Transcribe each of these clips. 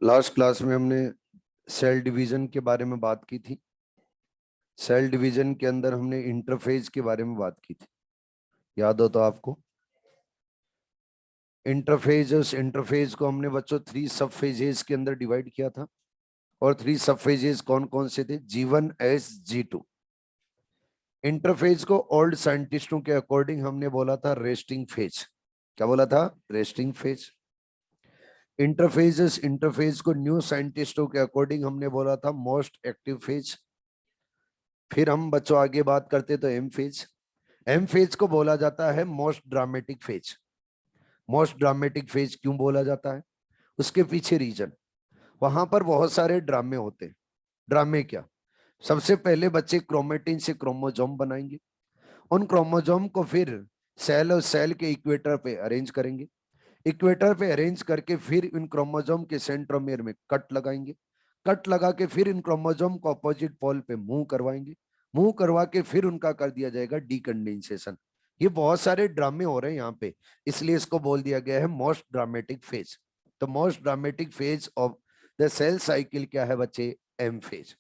Last class में हमने cell division के बारे में बात की थी। सेल डिवीजन के अंदर हमने इंटरफेज के बारे में बात की थी, याद हो तो आपको। उस इंटरफेज को हमने बच्चों 3 सब फेजेस के अंदर डिवाइड किया था। और 3 सब फेजेस कौन कौन से थे? G1, S, G2। इंटरफेज को ओल्ड साइंटिस्टों के अकॉर्डिंग हमने बोला था रेस्टिंग फेज। क्या बोला था? Resting phase. इंटरफेज को न्यू साइंटिस्टों के अकॉर्डिंग हमने बोला था मोस्ट एक्टिव फेज। फिर हम बच्चों आगे बात करते तो एम फेज। एम फेज को बोला जाता है most dramatic phase. Most dramatic phase क्यों बोला जाता है? उसके पीछे रीजन, वहां पर बहुत सारे ड्रामे होते हैं। ड्रामे क्या? सबसे पहले बच्चे क्रोमेटिन से क्रोमोजोम बनाएंगे। उन क्रोमोजोम को फिर सेल और सेल के इक्वेटर पे अरेंज करेंगे। इक्वेटर पे अरेंज करके फिर इन क्रोमोजोम के सेंट्रोमियर में कट लगाएंगे। कट लगा के फिर इन क्रोमोजोम को अपोजिट पोल पे मूव करवाएंगे। मूव करवा के फिर उनका कर दिया जाएगा डीकंडेंसेशन। ये बहुत सारे ड्रामे हो रहे हैं यहाँ पे, इसलिए इसको बोल दिया गया है मोस्ट ड्रामेटिक फेज। तो most dramatic phase of the cell cycle क्या है बच्चे? M phase.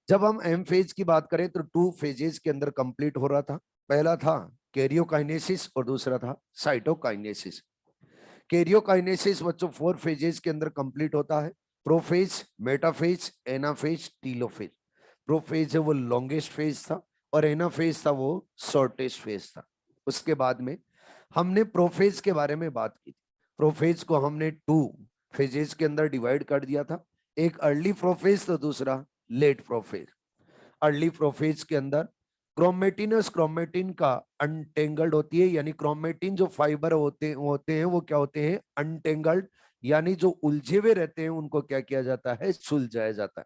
जब हम एम फेज की बात करें तो 2 फेजेस के अंदर कंप्लीट हो रहा था। पहला था कैरियोकाइनेसिस और दूसरा था साइटोकाइनेसिस। कैरियोकाइनेसिस बच्चों 4 फेजेस के अंदर कंप्लीट होता है। Prophase, metaphase, anaphase, telophase. Prophase है वो लॉन्गेस्ट फेज था और एनाफेज था वो शॉर्टेस्ट फेज था। उसके बाद में हमने प्रोफेज के बारे में बात की। प्रोफेज को हमने 2 फेजेस के अंदर डिवाइड कर दिया था। एक अर्ली प्रोफेज तो दूसरा लेट प्रोफेज। अर्ली प्रोफेज के अंदर क्रोमेटिनस क्रोमेटिन का अनटेंगल्ड होती है, यानी क्रोमेटिन जो फाइबर होते हैं वो क्या होते हैं? अनटेंगल्ड, यानी जो उलझे हुए रहते हैं उनको क्या किया जाता है? सुलझाया जाता है।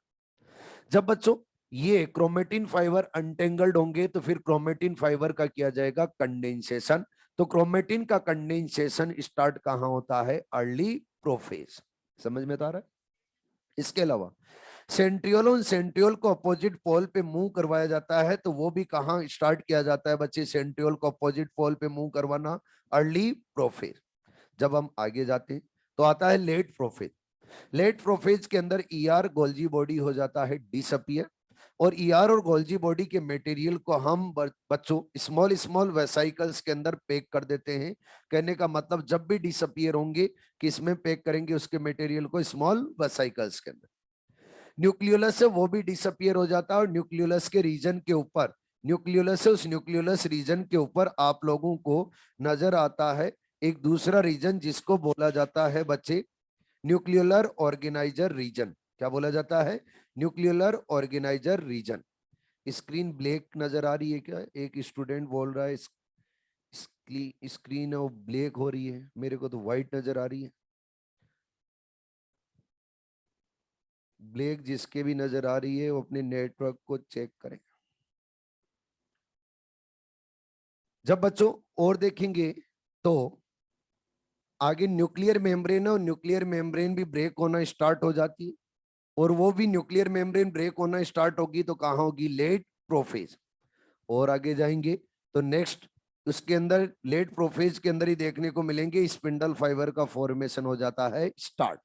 जब बच्चों ये क्रोमेटिन फाइबर अनटेंगल्ड होंगे तो फिर क्रोमेटिन फाइबर का किया जाएगा कंडेंसेशन। तो क्रोमेटिन का कंडेंसेशन स्टार्ट कहां होता है? Early prophase. समझ में तो आ रहा है? इसके अलावा सेंट्रियोल, उन सेंट्रियोल को अपोजिट पोल पे मूव करवाया जाता है। तो वो भी कहां स्टार्ट किया जाता है बच्चे? सेंट्रियोल को अपोजिट पोल पे मूव करवाना अर्ली प्रोफेज। जब हम आगे जाते हैं तो आता है लेट प्रोफेज। लेट प्रोफेज के अंदर ईआर गोल्जी बॉडी हो जाता है डिसअपियर। और ईआर और गोल्जी बॉडी के मटेरियल को हम बच्चों स्मॉल स्मॉल वेसाइकल्स के अंदर पैक कर देते हैं। कहने का मतलब जब भी डिसअपियर होंगे किसमें पैक करेंगे उसके मटेरियल को? स्मॉल वेसाइकल्स के अंदर। न्यूक्लियोलस से वो भी डिसअपियर हो जाता है और न्यूक्लियोलस के रीजन के ऊपर, न्यूक्लियोलस से उस न्यूक्लियोलस रीजन के ऊपर आप लोगों को नजर आता है एक दूसरा रीजन जिसको बोला जाता है बच्चे न्यूक्लियोलर ऑर्गेनाइजर रीजन। क्या बोला जाता है? Nucleolar organizer region. Screen black नजर आ रही है क्या? एक स्टूडेंट बोल रहा है स्क्रीन ब्लैक हो रही है, मेरे को तो व्हाइट नजर आ रही है। ब्लैक जिसके भी नजर आ रही है वो अपने नेटवर्क को चेक करें। जब बच्चों और देखेंगे तो आगे न्यूक्लियर मेम्ब्रेन है और न्यूक्लियर मेम्ब्रेन भी ब्रेक होना स्टार्ट हो जाती है। और वो भी न्यूक्लियर मेम्ब्रेन ब्रेक होना स्टार्ट होगी तो कहां होगी? Late prophase. और आगे जाएंगे तो नेक्स्ट उसके अंदर लेट प्रोफेज के अंदर ही देखने को मिलेंगे स्पिंडल फाइबर का फॉर्मेशन हो जाता है स्टार्ट।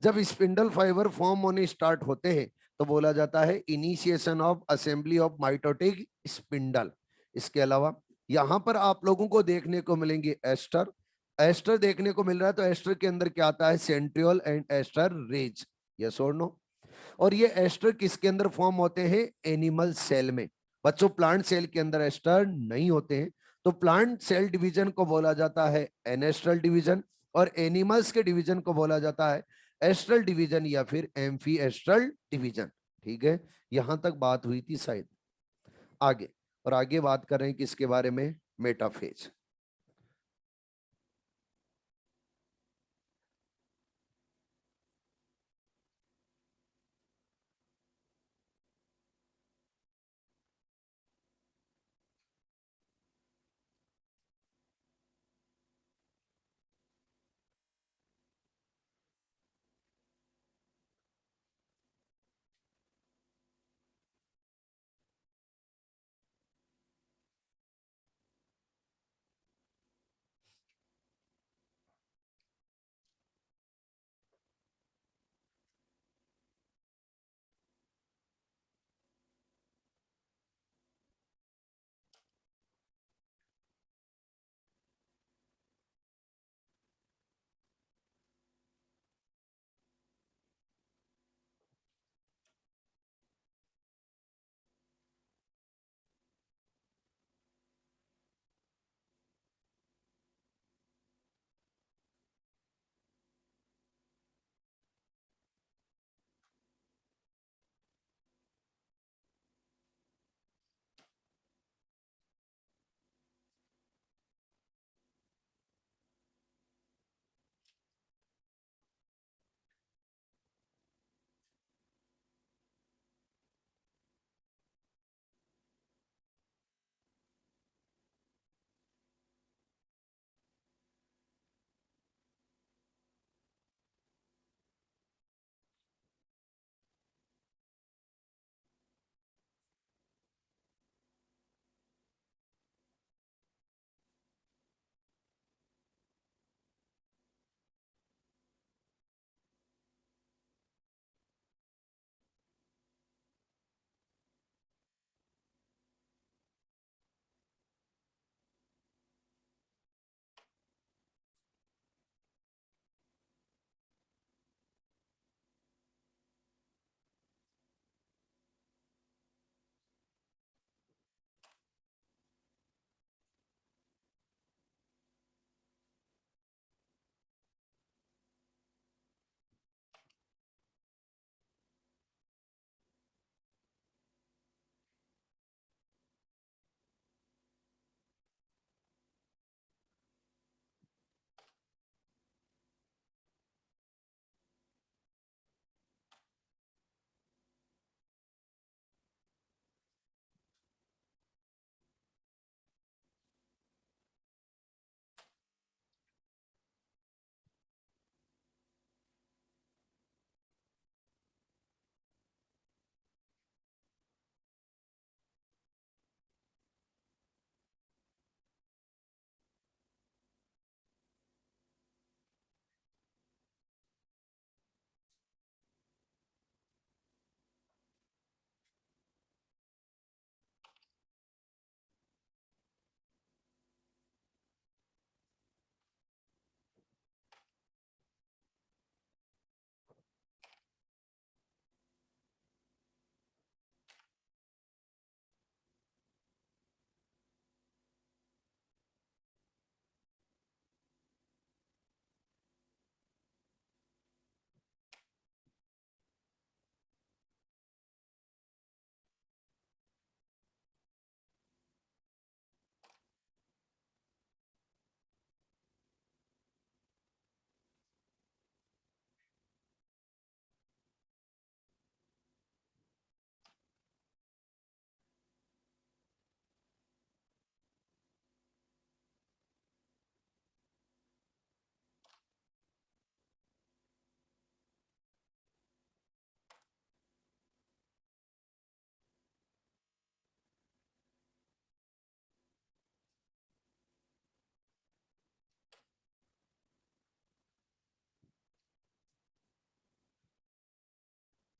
जब स्पिंडल फाइबर फॉर्म होने स्टार्ट होते हैं तो बोला जाता है initiation of assembly of mitotic spindle. इसके अलावा यहां पर आप लोगों को देखने को मिलेंगे एस्टर। एस्टर देखने को मिल रहा है तो एस्टर के अंदर क्या आता है? Centriole and aster rays. Yes or no? और ये एस्टर किसके अंदर फॉर्म होते हैं? एनिमल सेल में। बच्चों प्लांट सेल के अंदर एस्टर नहीं होते हैं। तो प्लांट सेल डिवीजन को बोला जाता है एनेस्ट्रल डिवीजन और एनिमल्स के डिवीजन को बोला जाता है एस्ट्रल डिवीजन या फिर एम्फी एस्ट्रल डिवीजन। ठीक है, यहां तक बात हुई थी शायद। आगे और आगे बात कर रहे हैं किसके बारे में? मेटाफेज।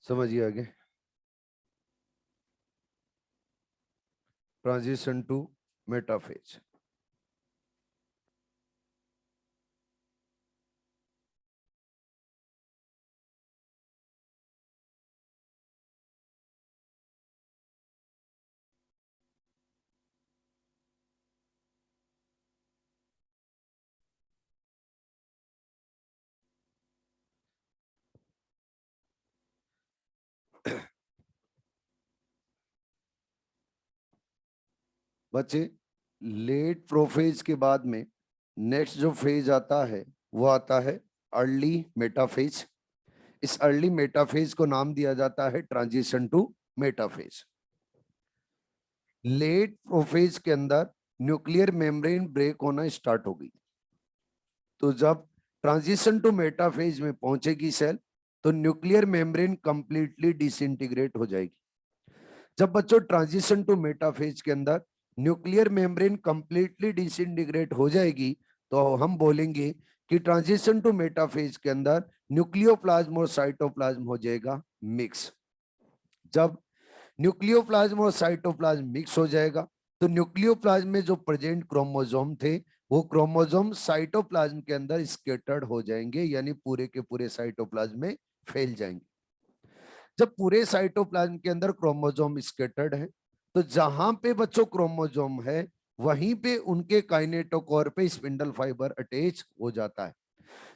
समझिए आगे। Transition to metaphase. बच्चे, लेट प्रोफेज के बाद में नेक्स्ट जो फेज आता है वो आता है अर्ली मेटाफेज। इस अर्ली मेटाफेज को नाम दिया जाता है transition to metaphase. Late prophase के अंदर न्यूक्लियर मेम्ब्रेन ब्रेक होना स्टार्ट होगी। तो जब ट्रांजिशन टू मेटाफेज में पहुंचेगी सेल तो न्यूक्लियर मेम्ब्रेन कंप्लीटली डिसइंटीग्रेट हो जाएगी। जब बच्चों ट्रांजिशन टू मेटाफेज के अंदर न्यूक्लियर मेम्ब्रेन कंप्लीटली डिसइंटीग्रेट हो जाएगी तो हम बोलेंगे कि ट्रांजिशन टू मेटाफेज के अंदर न्यूक्लियोप्लाज्म और साइटोप्लाज्म हो जाएगा मिक्स। जब न्यूक्लियोप्लाज्म और साइटोप्लाज्म मिक्स हो जाएगा तो न्यूक्लियोप्लाज्म में जो प्रेजेंट क्रोमोसोम थे वो क्रोमोसोम साइटोप्लाज्म के अंदर स्कैटर्ड हो जाएंगे, यानी पूरे के पूरे साइटोप्लाज्म में फैल जाएंगे। जब पूरे साइटोप्लाज्म के अंदर क्रोमोसोम स्कैटर्ड है तो जहां पे बच्चों क्रोमोसोम है वहीं पे उनके काइनेटोकोर पे स्पिंडल फाइबर अटैच हो जाता है।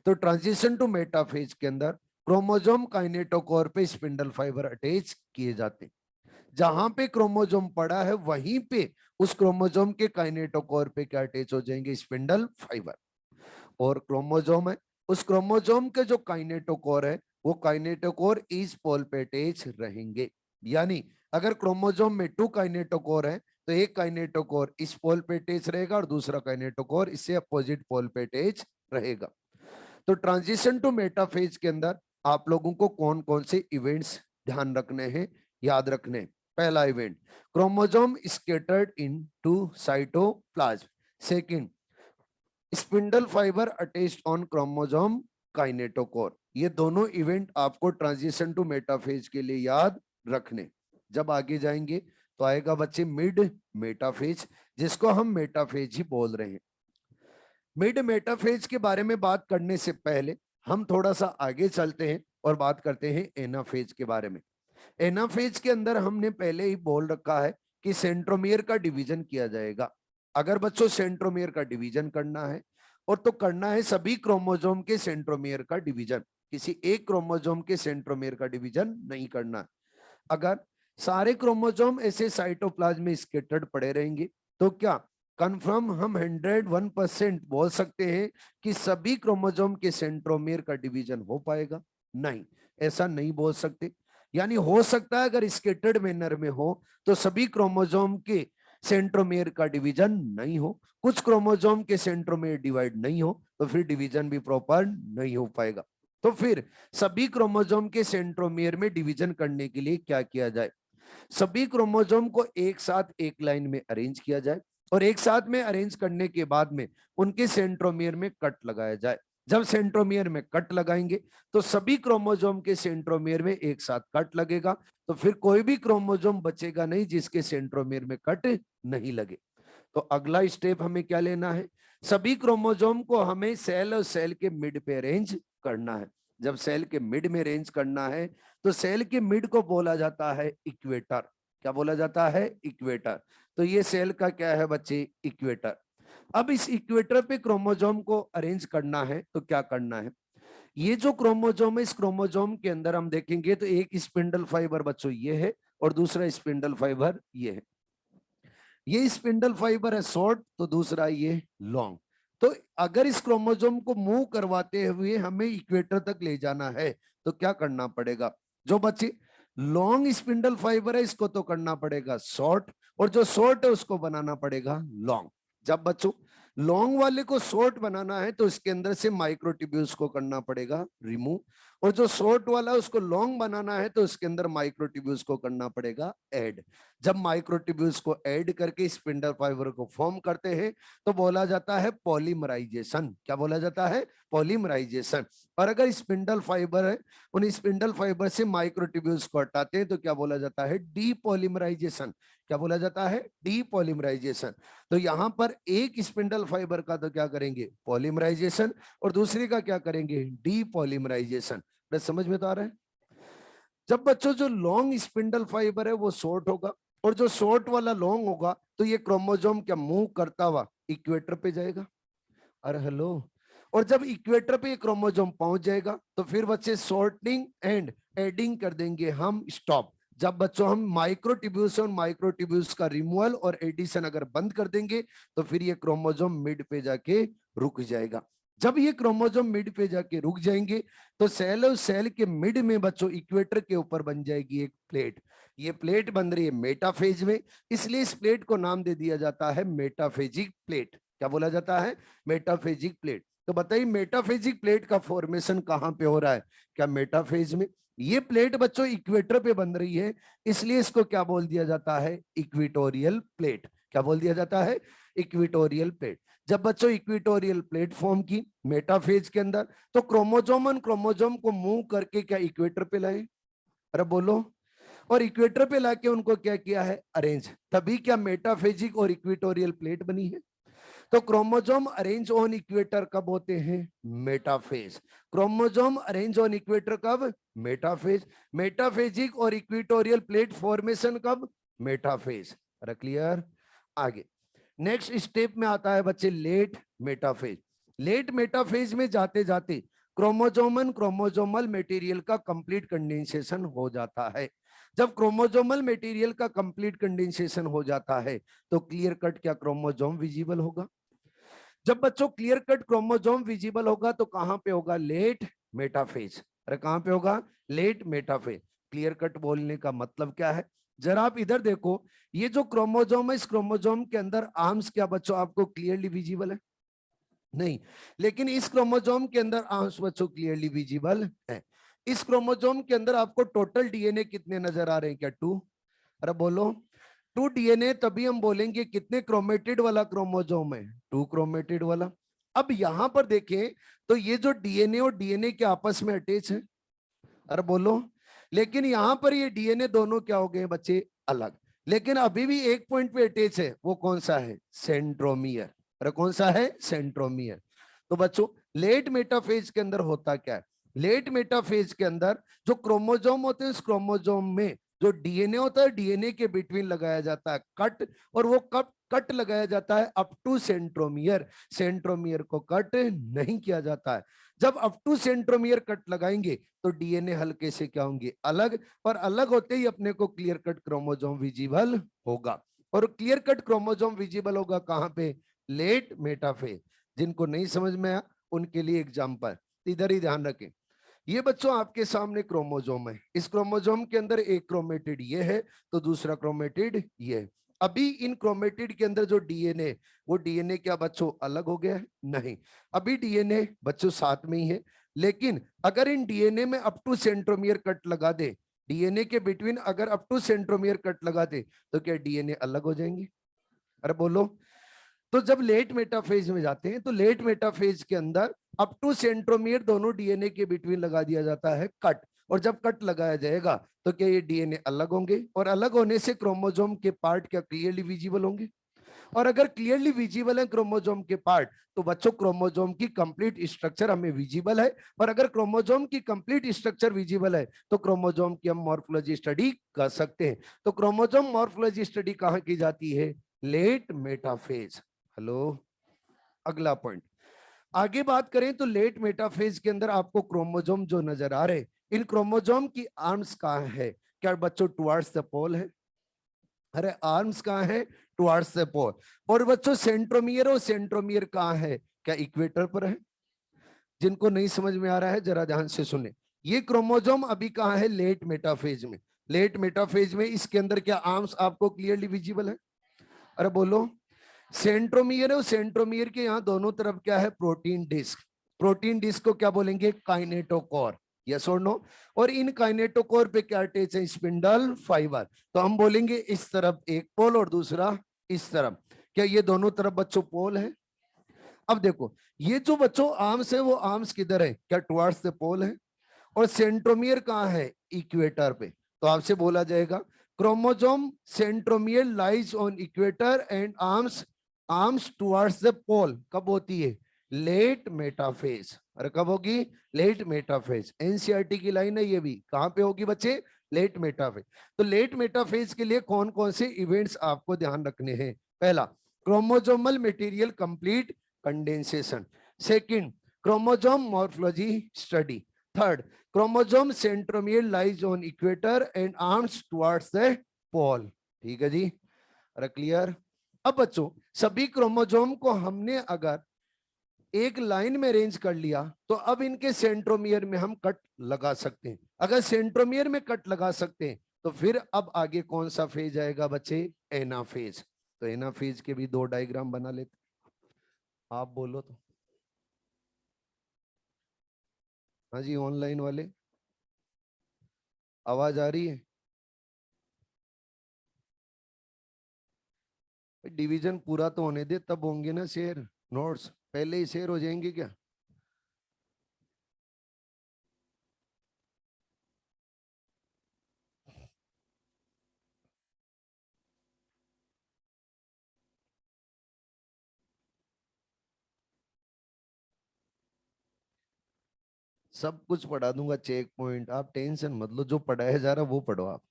तो ट्रांजिशन टू मेटाफेज के अंदर क्रोमोसोम काइनेटोकोर पे स्पिंडल फाइबर अटैच किए जाते हैं। जहां पे क्रोमोसोम पड़ा है वहीं पे उस क्रोमोसोम के काइनेटोकोर पे क्या अटैच हो जाएंगे, स्पिंडल फाइबर। और क्रोमोसोम है, उस क्रोमोसोम के जो काइनेटोकोर है वो काइनेटोकोर इस पोल पे अटैच रहेंगे। यानी अगर क्रोमोसोम में 2 काइनेटोकोर है तो एक काइनेटोकोर इस पोल पे अटैच रहेगा और दूसरा काइनेटोकोर इससे अपोजिट पोल पे अटैच रहेगा। तो ट्रांजिशन टू मेटाफेज के अंदर आप लोगों को कौन कौन से इवेंट्स ध्यान रखने हैं, याद रखने। पहला event, chromosome scattered into cytoplasm. Second, spindle fibre attached on chromosome kinetochore. ये दोनों इवेंट आपको ट्रांजिशन टू मेटाफेज के लिए याद रखने। जब आगे जाएंगे तो आएगा बच्चे मिड मेटाफेज, जिसको हम मेटाफेज ही बोल रहे हैं। मिड मेटाफेज के बारे में बात करने से पहले हम थोड़ा सा आगे चलते हैं और बात करते हैं एनाफेज के बारे में। एनाफेज के अंदर हमने पहले ही बोल रखा है कि सेंट्रोमियर का डिवीजन किया जाएगा। अगर बच्चों सेंट्रोमियर का डिवीजन करना है और तो करना है सभी क्रोमोसोम के सेंट्रोमियर का डिवीजन, किसी एक क्रोमोसोम के सेंट्रोमियर का डिवीजन नहीं करना। अगर सारे क्रोमोसोम ऐसे साइटोप्लाज्म में स्कैटर्ड पड़े रहेंगे तो क्या कंफर्म हम 101% बोल सकते हैं कि सभी क्रोमोसोम के सेंट्रोमियर का डिवीजन हो पाएगा? नहीं, ऐसा नहीं बोल सकते। यानी हो सकता है अगर स्कैटर्ड मैनर में हो तो सभी क्रोमोसोम के सेंट्रोमियर का डिवीजन नहीं हो, कुछ क्रोमोसोम के सेंट्रोमियर डिवाइड नहीं हो तो फिर डिवीजन भी प्रॉपर नहीं हो पाएगा। तो फिर सभी क्रोमोसोम के सेंट्रोमियर में डिवीजन करने के लिए क्या किया जाए? सभी क्रोमोसोम को एक साथ एक लाइन में अरेंज किया जाए और एक साथ में अरेंज करने के बाद में उनके सेंट्रोमियर में कट लगाया जाए। जब सेंट्रोमियर में कट लगाएंगे तो सभी क्रोमोसोम के सेंट्रोमियर में एक साथ कट लगेगा, तो फिर कोई भी क्रोमोसोम बचेगा नहीं जिसके सेंट्रोमियर में कट नहीं लगे। तो अगला स्टेप हमें क्या लेना है? सभी क्रोमोसोम को हमें सेल और सेल के मिड पे अरेंज करना है। जब सेल के मिड में अरेंज करना है तो सेल के मिड को बोला जाता है इक्वेटर। क्या बोला जाता है? इक्वेटर। तो ये सेल का क्या है बच्चे? इक्वेटर। अब इस इक्वेटर पे क्रोमोसोम को अरेंज करना है तो क्या करना है? ये जो क्रोमोसोम है इस क्रोमोसोम के अंदर हम देखेंगे तो एक स्पिंडल फाइबर बच्चों ये है और दूसरा स्पिंडल फाइबर ये है। ये स्पिंडल फाइबर है शॉर्ट तो दूसरा ये लॉन्ग। तो अगर इस क्रोमोसोम को मूव करवाते हुए हमें इक्वेटर तक ले जाना है तो क्या करना पड़ेगा? जो बच्चे लॉन्ग स्पिंडल फाइबर है इसको तो करना पड़ेगा शॉर्ट, और जो शॉर्ट है उसको बनाना पड़ेगा लॉन्ग। जब बच्चों लॉन्ग वाले को शॉर्ट बनाना है तो इसके अंदर से माइक्रोट्यूब्यूल्स को करना पड़ेगा रिमूव, और जो शॉर्ट वाला उसको लॉन्ग बनाना है तो इसके अंदर माइक्रोट्यूब्यूल्स को करना पड़ेगा ऐड। जब माइक्रोट्यूब्यूल्स को ऐड करके स्पिंडल फाइबर को फॉर्म करते हैं तो बोला जाता है पॉलीमराइजेशन। क्या बोला जाता है? पॉलीमराइजेशन। और अगर स्पिंडल फाइबर है, उन स्पिंडल फाइबर से माइक्रोट्यूब्यूल्स को हटाते हैं तो क्या बोला जाता है? डीपॉलीमराइजेशन। क्या बोला जाता है? डीपॉलीमराइजेशन। तो यहां पर एक स्पिंडल फाइबर का तो क्या करेंगे? पॉलीमराइजेशन, और दूसरे का क्या करेंगे? डीपॉलीमराइजेशन। समझ में तो आ रहा है? जब बच्चों जो लॉन्ग स्पिंडल फाइबर है वो शॉर्ट होगा, और जो शॉर्ट वाला लॉन्ग होगा, तो ये क्रोमोसोम क्या मूव करता हुआ इक्वेटर पे जाएगा। अरे हेलो। और जब इक्वेटर पे क्रोमोसोम पहुंच जाएगा तो फिर बच्चे शॉर्टनिंग एंड एडिंग कर देंगे हम स्टॉप। जब बच्चों हम माइक्रोट्यूब्यूल्स और माइक्रोट्यूब्यूल्स का रिमूवल और एडिशन अगर बंद कर देंगे तो फिर ये क्रोमोसोम मिड पे जाके रुक जाएगा। जब ये क्रोमोसोम मिड पे जाके रुक जाएंगे तो सेल और सेल के मिड में बच्चों इक्वेटर के ऊपर बन जाएगी एक प्लेट। ये प्लेट बन रही है मेटाफेज में, इसलिए इस प्लेट को नाम दे दिया जाता है मेटाफेजिक प्लेट। क्या बोला जाता है? Metaphasic plate. तो बताइए मेटाफेजिक प्लेट का फॉर्मेशन कहां पे हो रहा है? क्या मेटाफेज में? ये प्लेट बच्चों इक्वेटर पे बन रही है, इसलिए इसको क्या बोल दिया जाता है? Equatorial plate. क्या बोल दिया जाता है? Equatorial plate. जब बच्चों इक्वेटोरियल प्लेटफॉर्म की मेटाफेज के अंदर, तो क्रोमोजोम क्रोमोजोम को मूव करके क्या इक्वेटर पे लाए? अरे बोलो। और इक्वेटर पे लाके उनको क्या किया है? अरेंज। तभी क्या मेटाफेजिक और इक्वेटोरियल प्लेट बनी है। तो क्रोमोजोम अरेंज ऑन इक्वेटर कब होते हैं? Metaphase. Chromosome arrange on equator कब? मेटाफेज। मेटाफेजिक और इक्वेटोरियल प्लेट फॉर्मेशन कब? मेटाफेज। अरे क्लियर? आगे नेक्स्ट स्टेप में आता है बच्चे लेट मेटाफेज। लेट मेटाफेज में जाते जाते क्रोमोजोमन क्रोमोजोमल मटेरियल का कंप्लीट कंडेंसेशन हो जाता है। जब क्रोमोजोमल मटेरियल का कंप्लीट कंडेंसेशन हो जाता है तो क्लियर कट क्या क्रोमोजोम विजिबल होगा। जब बच्चों क्लियर कट क्रोमोजोम विजिबल होगा तो कहां पे होगा? Late metaphase. अरे कहां पे होगा? Late metaphase. क्लियर कट बोलने का मतलब क्या है? जरा आप इधर देखो, ये जो क्रोमोजोम है इस क्रोमोजोम के अंदर आर्म्स क्या बच्चों आपको क्लियरली विजिबल है? नहीं। लेकिन इस क्रोमोजोम के अंदर आर्म्स बच्चों क्लियरली विजिबल है। इस क्रोमोजोम के अंदर आपको टोटल डीएनए कितने नजर आ रहे हैं? क्या 2? अरे बोलो। 2 डीएनए तभी हम बोलेंगे कितने क्रोमेटिड वाला क्रोमोजोम है? 2 क्रोमेटिड वाला। अब यहां पर देखें तो ये जो डीएनए और डीएनए के आपस में अटैच है। अरे बोलो। लेकिन यहां पर ये डीएनए दोनों क्या हो गए बच्चे? अलग। लेकिन अभी भी एक पॉइंट पे अटैच है, वो कौन सा है? सेंट्रोमियर। अरे कौन सा है? सेंट्रोमियर। तो बच्चों लेट मेटाफेज के अंदर होता क्या है? लेट मेटाफेज के अंदर जो क्रोमोजोम होते हैं उस क्रोमोजोम में जो डीएनए होता है डीएनए के बिटवीन लगाया जाता है कट, और वो कट कट लगाया जाता है अप टू सेंट्रोमियर। सेंट्रोमियर को कट नहीं किया जाता है। जब अप टू सेंट्रोमियर कट लगाएंगे तो डीएनए हल्के से क्या होंगे? अलग। और अलग होते ही अपने को क्लियर कट क्रोमोजोम विजिबल होगा। और क्लियर कट क्रोमोजोम विजिबल होगा कहां पे? Late metaphase. जिनको नहीं समझ में आया उनके लिए एग्जांपल इधर ही ध्यान रखें। ये बच्चों आपके सामने क्रोमोजोम है, इस क्रोमोजोम के अंदर एक क्रोमेटिड ये है तो दूसरा क्रोमेटिड ये है। अभी इन क्रोमेटिड के अंदर जो डीएनए, वो डीएनए क्या बच्चों अलग हो गया है? नहीं। अभी डीएनए बच्चों साथ में ही है। लेकिन अगर इन डीएनए में अप टू सेंट्रोमियर कट लगा दे, डीएनए के बिटवीन अगर अप टू सेंट्रोमियर कट लगा दे तो क्या डीएनए अलग हो जाएंगे? अरे बोलो। तो जब लेट मेटाफेज में जाते हैं तो लेट मेटाफेज के अंदर अप टू सेंट्रोमियर दोनों डीएनए के बिटवीन लगा दिया जाता है कट। और जब कट लगाया जाएगा तो क्या ये डीएनए अलग होंगे? और अलग होने से क्रोमोजोम के पार्ट क्या क्लियरली विजिबल होंगे? और अगर क्लियरली विजिबल है क्रोमोजोम के पार्ट तो बच्चों क्रोमोजोम की कंप्लीट स्ट्रक्चर हमें विजिबल है। और अगर क्रोमोजोम की कंप्लीट स्ट्रक्चर विजिबल है तो क्रोमोजोम की हम मॉर्फोलॉजी स्टडी कर सकते हैं। तो क्रोमोजोम मॉर्फोलॉजी स्टडी कहां की जाती है? Late metaphase. हेलो। अगला पॉइंट आगे बात करें तो लेट मेटाफेज के अंदर आपको क्रोमोजोम जो नजर आ रहे, इन क्रोमोजोम की आर्म्स कहां है? क्या बच्चों टुवर्ड्स द पोल है? अरे आर्म्स कहां है? टुवर्ड्स द पोल। और बच्चों सेंट्रोमियर और सेंट्रोमियर कहां है? क्या इक्वेटर पर है? जिनको नहीं समझ में आ रहा है जरा ध्यान से सुने। ये क्रोमोजोम अभी कहां है? लेट मेटाफेज में। लेट मेटाफेज में इसके अंदर क्या आर्म्स आपको क्लियरली विजिबल है? अरे बोलो। सेंट्रोमियर है और सेंट्रोमियर के यहाँ दोनों तरफ क्या है? Protein disc. प्रोटीन डिस्क को क्या बोलेंगे? काइनेटोकोर। Yes or no. और इन काइनेटोकोर पे क्या अटैच है, स्पिंडल फाइबर। तो हम बोलेंगे इस तरफ एक पोल और दूसरा इस तरफ। क्या ये दोनों तरफ बच्चों पोल है? अब देखो, ये जो बच्चों आर्म्स है वो आर्म्स किधर है, क्या टुवर्ड्स द पोल है? और सेंट्रोमियर कहाँ है, इक्वेटर पे। तो आपसे बोला जाएगा chromosome centromere lies on equator and arms arms towards the pole. कब होती है, लेट मेटाफेज। अरे कब होगी, लेट मेटाफेज। एनसीईआरटी की लाइन है ये भी, कहां पे होगी बच्चे, लेट मेटाफेज। तो लेट मेटाफेज के लिए कौन कौन से इवेंट्स आपको ध्यान रखने हैं? पहला, chromosomal material complete condensation. Second, chromosome morphology study. Third, chromosome centromere lies on equator and arms towards the pole. ठीक है जी, अरे क्लियर। अब बच्चों सभी क्रोमोसोम को हमने अगर एक लाइन में अरेंज कर लिया तो अब इनके सेंट्रोमियर में हम कट लगा सकते हैं। अगर सेंट्रोमियर में कट लगा सकते हैं तो फिर अब आगे कौन सा फेज आएगा बच्चे, एनाफेज। तो एनाफेज के भी दो डायग्राम बना लेते, आप बोलो तो। हाँ जी, ऑनलाइन वाले आवाज आ रही है? डिवीजन पूरा तो होने दे, तब होंगे ना शेयर नोट्स, पहले ही शेयर हो जाएंगे क्या? सब कुछ पढ़ा दूंगा, चेक पॉइंट, आप टेंशन मत लो, जो पढ़ाया जा रहा वो पढ़ो आप।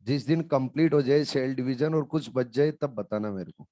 जिस दिन कंप्लीट हो जाए सेल डिवीजन और कुछ बच जाए तब बताना मेरे को।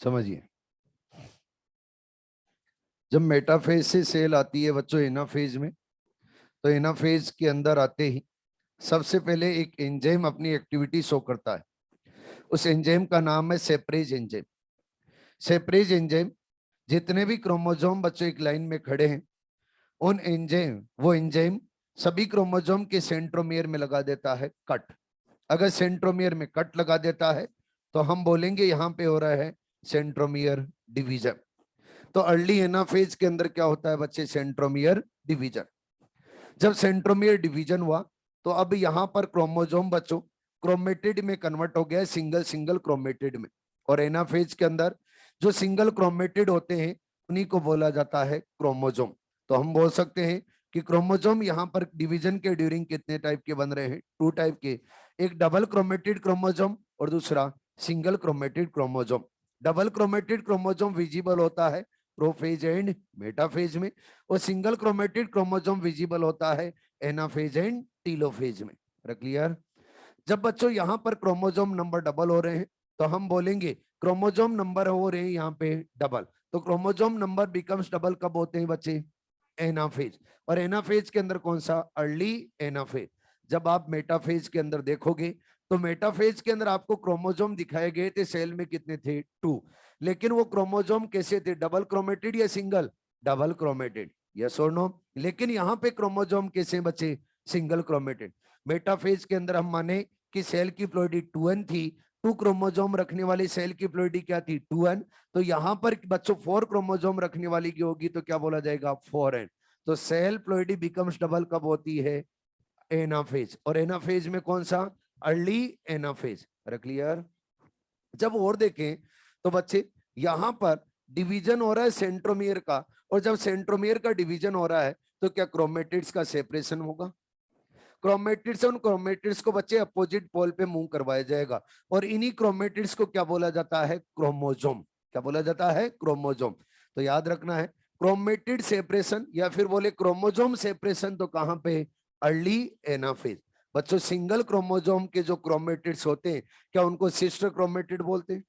समझिए, जब मेटाफेज से सेल आती है बच्चों एनाफेज में, तो एनाफेज के अंदर आते ही सबसे पहले एक एंजाइम अपनी एक्टिविटी शो करता है। उस एंजाइम का नाम है सेपरेज एंजाइम। सेपरेज एंजाइम जितने भी क्रोमोसोम बच्चों एक लाइन में खड़े हैं, उन एंजाइम वो एंजाइम सभी क्रोमोसोम के सेंट्रोमियर में लगा देता है कट। अगर सेंट्रोमियर में कट लगा देता है तो हम बोलेंगे यहाँ पे हो रहा है सेंट्रोमियर डिवीजन। तो अर्ली एनाफेज के अंदर क्या होता है बच्चे, सेंट्रोमियर डिवीजन। जब सेंट्रोमियर डिवीजन हुआ तो अब यहाँ पर क्रोमोसोम बच्चों क्रोमेटिड में कन्वर्ट हो गया है, सिंगल सिंगल क्रोमेटिड में। और एनाफेज के अंदर जो सिंगल क्रोमेटिड होते हैं उन्हीं को बोला जाता है क्रोमोसोम। तो हम बोल सकते हैं कि क्रोमोसोम यहाँ पर डिवीजन के ड्यूरिंग कितने टाइप के बन रहे हैं, 2 टाइप के। एक डबल क्रोमेटिड क्रोमोसोम और दूसरा single chromatid chromosome. Double chromatid chromosome visible होता है प्रोफेज एंड मेटाफेज में, और सिंगल क्रोमेटिड क्रोमोसोम विजिबल होता है एनाफेज एंड टीलोफेज में। क्लियर? जब बच्चों यहाँ पर क्रोमोसोम नंबर डबल हो रहे हैं तो हम बोलेंगे क्रोमोसोम नंबर हो रहे हैं यहाँ पे डबल। तो क्रोमोसोम नंबर बिकम्स डबल कब होते हैं बच्चे, एनाफेज। और एनाफेज के अंदर कौन सा, अर्ली एनाफेज। जब आप मेटाफेज के अंदर देखोगे तो मेटाफेज के अंदर आपको क्रोमोसोम दिखाए गए थे, सेल में कितने थे, 2। लेकिन वो क्रोमोसोम कैसे थे, डबल क्रोमेटिड या single, double chromatid, yes or no. लेकिन यहाँ पे क्रोमोसोम कैसे बचे, सिंगल क्रोमेटिड। मेटाफेज के अंदर हम माने कि सेल की प्लॉइडी 2n थी, 2 क्रोमोसोम रखने वाली सेल की प्लॉइडी क्या थी, 2n। तो यहाँ पर बच्चों 4 क्रोमोसोम रखने वाली की होगी तो क्या बोला जाएगा, 4n। तो सेल प्लॉइडी बिकम्स डबल कब होती है, एनाफेज। और एनाफेज में कौन सा, अर्ली एनाफेज। क्लियर? जब और देखें तो बच्चे यहां पर डिवीजन हो रहा है सेंट्रोमियर का, और जब सेंट्रोमियर का डिवीजन हो रहा है तो क्या क्रोमेटिड्स का सेपरेशन होगा। क्रोमेटिड्स, उन क्रोमेटिड्स को बच्चे अपोजिट पोल पे मूव करवाया जाएगा, और इन्हीं क्रोमेटिड्स को क्या बोला जाता है, क्रोमोसोम। क्या बोला जाता है, क्रोमोसोम। तो याद रखना है क्रोमेटिड सेपरेशन या फिर बोले क्रोमोसोम सेपरेशन तो कहां पे, अर्ली एनाफेज। बच्चों सिंगल क्रोमोसोम के जो क्रोमेटिड्स होते हैं क्या उनको सिस्टर क्रोमेटिड बोलते हैं।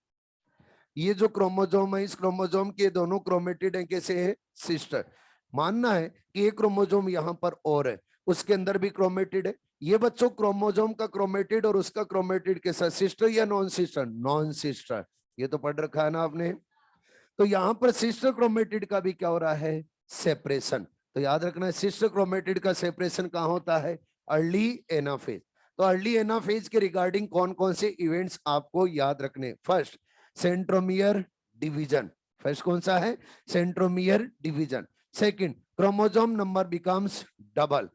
ये जो क्रोमोसोम है, इस क्रोमोसोम के दोनों क्रोमेटिड है कैसे है, सिस्टर। मानना है कि एक क्रोमोसोम यहाँ पर और है, उसके अंदर भी क्रोमेटिड है। ये बच्चों क्रोमोसोम का क्रोमेटिड और उसका क्रोमेटिड के साथ सिस्टर या नॉन सिस्टर, नॉन सिस्टर। ये तो पढ़ रखा है ना आपने। तो यहाँ पर सिस्टर क्रोमेटिड का भी क्या हो रहा है, सेपरेशन। तो याद रखना है सिस्टर क्रोमेटिड का सेपरेशन कहाँ होता है, अर्ली एनाफेज। तो अर्ली एनाफेज के रिगार्डिंग कौन कौन से इवेंट्स आपको याद रखने, फर्स्ट सेंट्रोमियर डिवीजन। फर्स्ट कौन सा है, centromere division. Second chromosome number becomes double,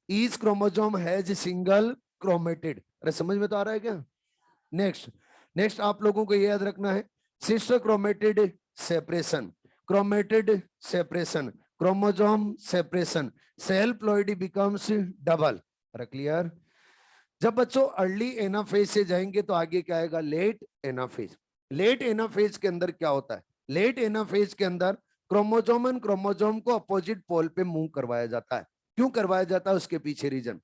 each chromosome has single chromatid. अरे समझ में तो आ रहा है क्या। नेक्स्ट नेक्स्ट आप लोगों को याद रखना है sister chromatid separation, chromatid separation, chromosome separation, cell ploidy becomes double. Clear? जब बच्चों अर्ली एनाफेज से जाएंगे तो आगे क्या आएगा, लेट एनाफेज। लेट एनाफेज के अंदर क्या होता है, लेट एनाफेज के अंदर क्रोमोसोम एंड क्रोमोसोम को अपोजिट पोल पे मूव करवाया जाता है। क्यों करवाया जाता है, उसके पीछे रीजन।